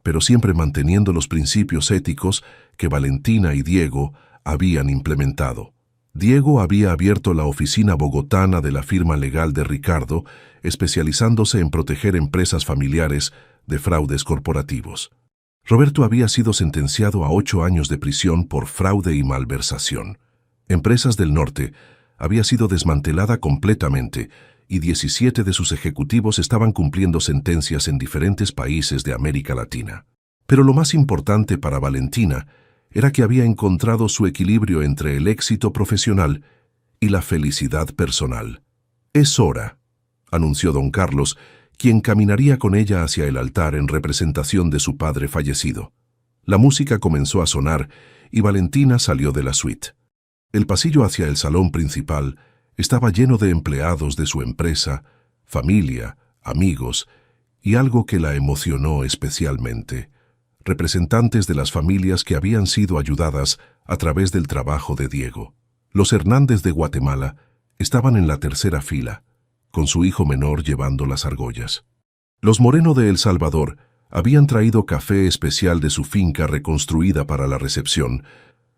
pero siempre manteniendo los principios éticos que Valentina y Diego habían implementado. Diego había abierto la oficina bogotana de la firma legal de Ricardo, especializándose en proteger empresas familiares de fraudes corporativos. Roberto había sido sentenciado a 8 años de prisión por fraude y malversación. Empresas del Norte había sido desmantelada completamente y 17 de sus ejecutivos estaban cumpliendo sentencias en diferentes países de América Latina. Pero lo más importante para Valentina era que había encontrado su equilibrio entre el éxito profesional y la felicidad personal. «Es hora», anunció don Carlos, quien caminaría con ella hacia el altar en representación de su padre fallecido. La música comenzó a sonar y Valentina salió de la suite. El pasillo hacia el salón principal estaba lleno de empleados de su empresa, familia, amigos y algo que la emocionó especialmente: representantes de las familias que habían sido ayudadas a través del trabajo de Diego. Los Hernández de Guatemala estaban en la tercera fila, con su hijo menor llevando las argollas. Los Moreno de El Salvador habían traído café especial de su finca reconstruida para la recepción.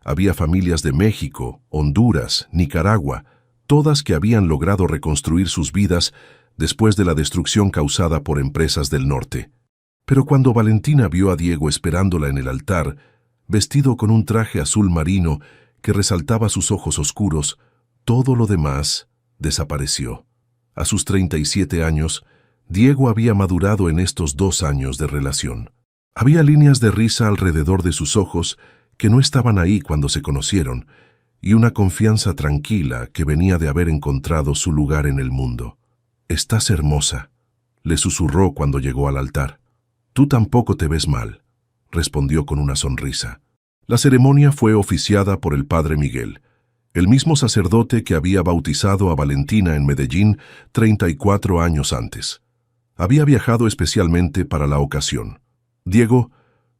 Había familias de México, Honduras, Nicaragua, todas que habían logrado reconstruir sus vidas después de la destrucción causada por empresas del norte. Pero cuando Valentina vio a Diego esperándola en el altar, vestido con un traje azul marino que resaltaba sus ojos oscuros, todo lo demás desapareció. A sus 37 años, Diego había madurado en estos 2 años de relación. Había líneas de risa alrededor de sus ojos que no estaban ahí cuando se conocieron, y una confianza tranquila que venía de haber encontrado su lugar en el mundo. «Estás hermosa», le susurró cuando llegó al altar. «Tú tampoco te ves mal», respondió con una sonrisa. La ceremonia fue oficiada por el padre Miguel, el mismo sacerdote que había bautizado a Valentina en Medellín 34 años antes. Había viajado especialmente para la ocasión. «Diego,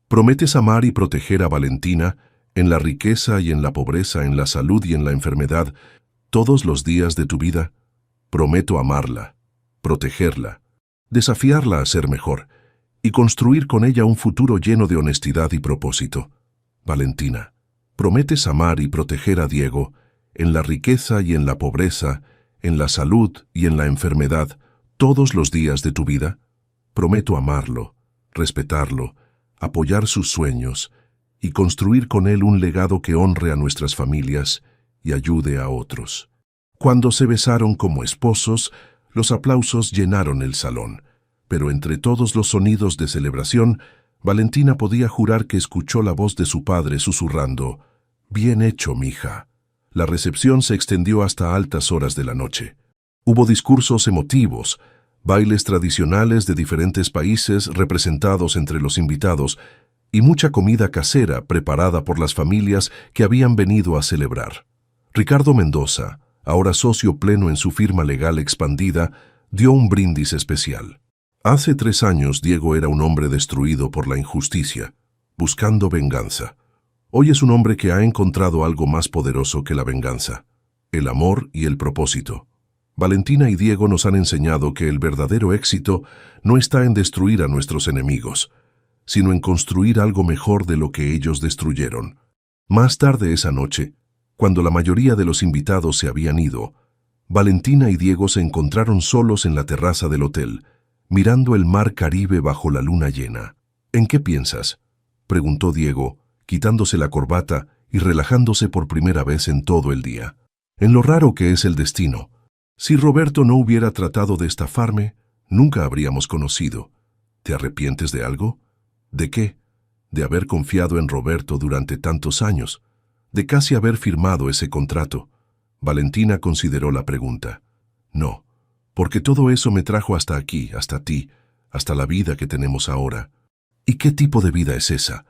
¿prometes amar y proteger a Valentina en la riqueza y en la pobreza, en la salud y en la enfermedad, todos los días de tu vida?» «Prometo amarla, protegerla, desafiarla a ser mejor y construir con ella un futuro lleno de honestidad y propósito. Valentina, ¿prometes amar y proteger a Diego en la riqueza y en la pobreza, en la salud y en la enfermedad, todos los días de tu vida?» «Prometo amarlo, respetarlo, apoyar sus sueños y construir con él un legado que honre a nuestras familias y ayude a otros». Cuando se besaron como esposos, los aplausos llenaron el salón, pero entre todos los sonidos de celebración, Valentina podía jurar que escuchó la voz de su padre susurrando: «Bien hecho, mija». La recepción se extendió hasta altas horas de la noche. Hubo discursos emotivos, bailes tradicionales de diferentes países representados entre los invitados y mucha comida casera preparada por las familias que habían venido a celebrar. Ricardo Mendoza, ahora socio pleno en su firma legal expandida, dio un brindis especial. Hace 3 años Diego era un hombre destruido por la injusticia, buscando venganza. Hoy es un hombre que ha encontrado algo más poderoso que la venganza: el amor y el propósito. Valentina y Diego nos han enseñado que el verdadero éxito no está en destruir a nuestros enemigos, sino en construir algo mejor de lo que ellos destruyeron. Más tarde esa noche, cuando la mayoría de los invitados se habían ido, Valentina y Diego se encontraron solos en la terraza del hotel, mirando el mar Caribe bajo la luna llena. «¿En qué piensas?», preguntó Diego, quitándose la corbata y relajándose por primera vez en todo el día. «En lo raro que es el destino. Si Roberto no hubiera tratado de estafarme, nunca habríamos conocido. ¿Te arrepientes de algo?». «¿De qué?». «De haber confiado en Roberto durante tantos años, de casi haber firmado ese contrato». Valentina consideró la pregunta. «No, porque todo eso me trajo hasta aquí, hasta ti, hasta la vida que tenemos ahora». «¿Y qué tipo de vida es esa?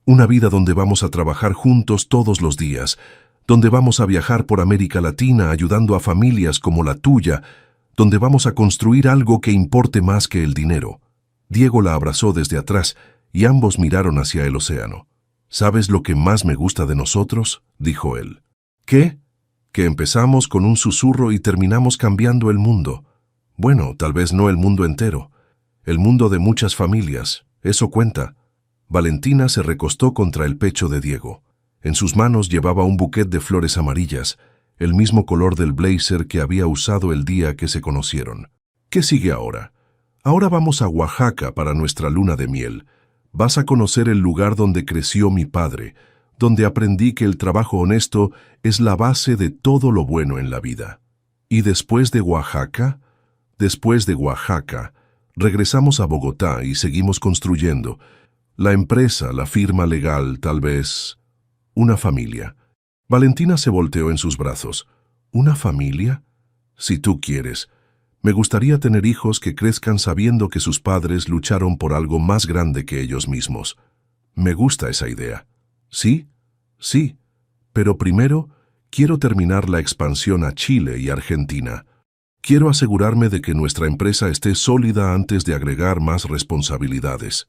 Una vida donde vamos a trabajar juntos todos los días, donde vamos a viajar por América Latina ayudando a familias como la tuya, donde vamos a construir algo que importe más que el dinero». Diego la abrazó desde atrás y ambos miraron hacia el océano. «¿Sabes lo que más me gusta de nosotros?», dijo él. «¿Qué?». «Que empezamos con un susurro y terminamos cambiando el mundo. Bueno, tal vez no el mundo entero. El mundo de muchas familias, eso cuenta». Valentina se recostó contra el pecho de Diego. En sus manos llevaba un buquet de flores amarillas, el mismo color del blazer que había usado el día que se conocieron. «¿Qué sigue ahora?». «Ahora vamos a Oaxaca para nuestra luna de miel. Vas a conocer el lugar donde creció mi padre, donde aprendí que el trabajo honesto es la base de todo lo bueno en la vida». «¿Y después de Oaxaca?». «Después de Oaxaca, regresamos a Bogotá y seguimos construyendo. La empresa, la firma legal, tal vez una familia». Valentina se volteó en sus brazos. «¿Una familia?». «Si tú quieres. Me gustaría tener hijos que crezcan sabiendo que sus padres lucharon por algo más grande que ellos mismos». «Me gusta esa idea». «¿Sí? Sí. Pero primero, quiero terminar la expansión a Chile y Argentina. Quiero asegurarme de que nuestra empresa esté sólida antes de agregar más responsabilidades».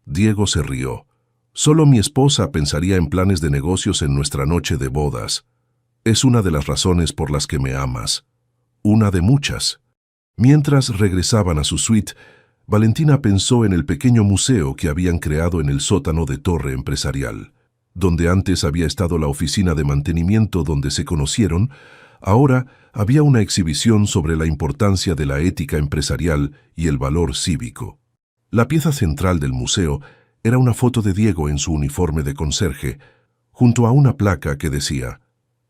Diego se rió. «Solo mi esposa pensaría en planes de negocios en nuestra noche de bodas. Es una de las razones por las que me amas. Una de muchas». Mientras regresaban a su suite, Valentina pensó en el pequeño museo que habían creado en el sótano de Torre Empresarial. Donde antes había estado la oficina de mantenimiento donde se conocieron, ahora había una exhibición sobre la importancia de la ética empresarial y el valor cívico. La pieza central del museo era una foto de Diego en su uniforme de conserje, junto a una placa que decía: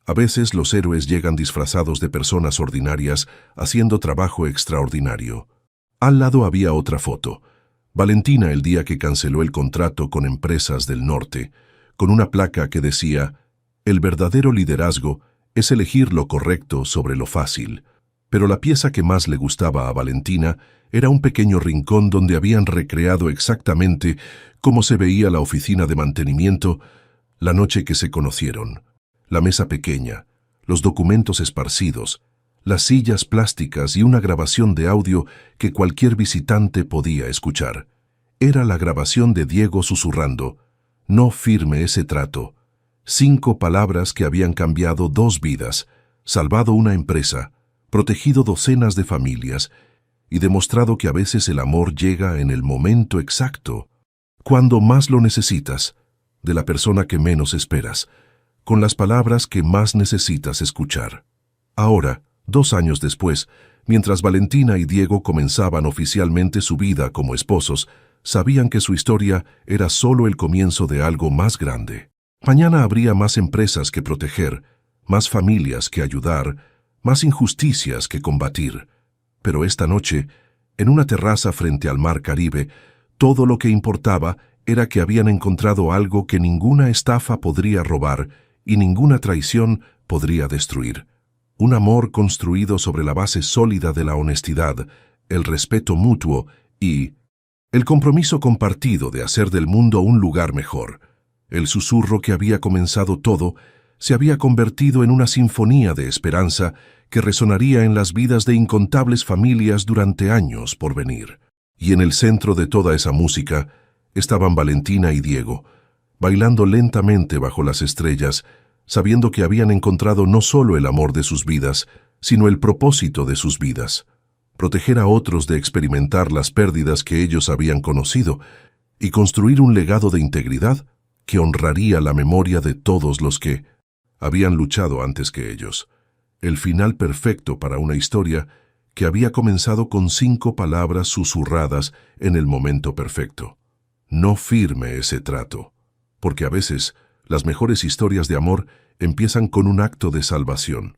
A veces los héroes llegan disfrazados de personas ordinarias, haciendo trabajo extraordinario. Al lado había otra foto. Valentina el día que canceló el contrato con empresas del norte, con una placa que decía: «El verdadero liderazgo es elegir lo correcto sobre lo fácil». Pero la pieza que más le gustaba a Valentina era un pequeño rincón donde habían recreado exactamente cómo se veía la oficina de mantenimiento la noche que se conocieron. La mesa pequeña, los documentos esparcidos, las sillas plásticas y una grabación de audio que cualquier visitante podía escuchar. Era la grabación de Diego susurrando: «No firme ese trato». 5 palabras que habían cambiado 2 vidas, salvado una empresa, protegido docenas de familias y demostrado que a veces el amor llega en el momento exacto, cuando más lo necesitas, de la persona que menos esperas, con las palabras que más necesitas escuchar. Ahora, 2 años después, mientras Valentina y Diego comenzaban oficialmente su vida como esposos, sabían que su historia era solo el comienzo de algo más grande. Mañana habría más empresas que proteger, más familias que ayudar, más injusticias que combatir. Pero esta noche, en una terraza frente al mar Caribe, todo lo que importaba era que habían encontrado algo que ninguna estafa podría robar y ninguna traición podría destruir. Un amor construido sobre la base sólida de la honestidad, el respeto mutuo y el compromiso compartido de hacer del mundo un lugar mejor. El susurro que había comenzado todo se había convertido en una sinfonía de esperanza que resonaría en las vidas de incontables familias durante años por venir. Y en el centro de toda esa música estaban Valentina y Diego, bailando lentamente bajo las estrellas, sabiendo que habían encontrado no solo el amor de sus vidas, sino el propósito de sus vidas: proteger a otros de experimentar las pérdidas que ellos habían conocido y construir un legado de integridad que honraría la memoria de todos los que habían luchado antes que ellos. El final perfecto para una historia que había comenzado con 5 palabras susurradas en el momento perfecto. No firme ese trato, porque a veces las mejores historias de amor empiezan con un acto de salvación.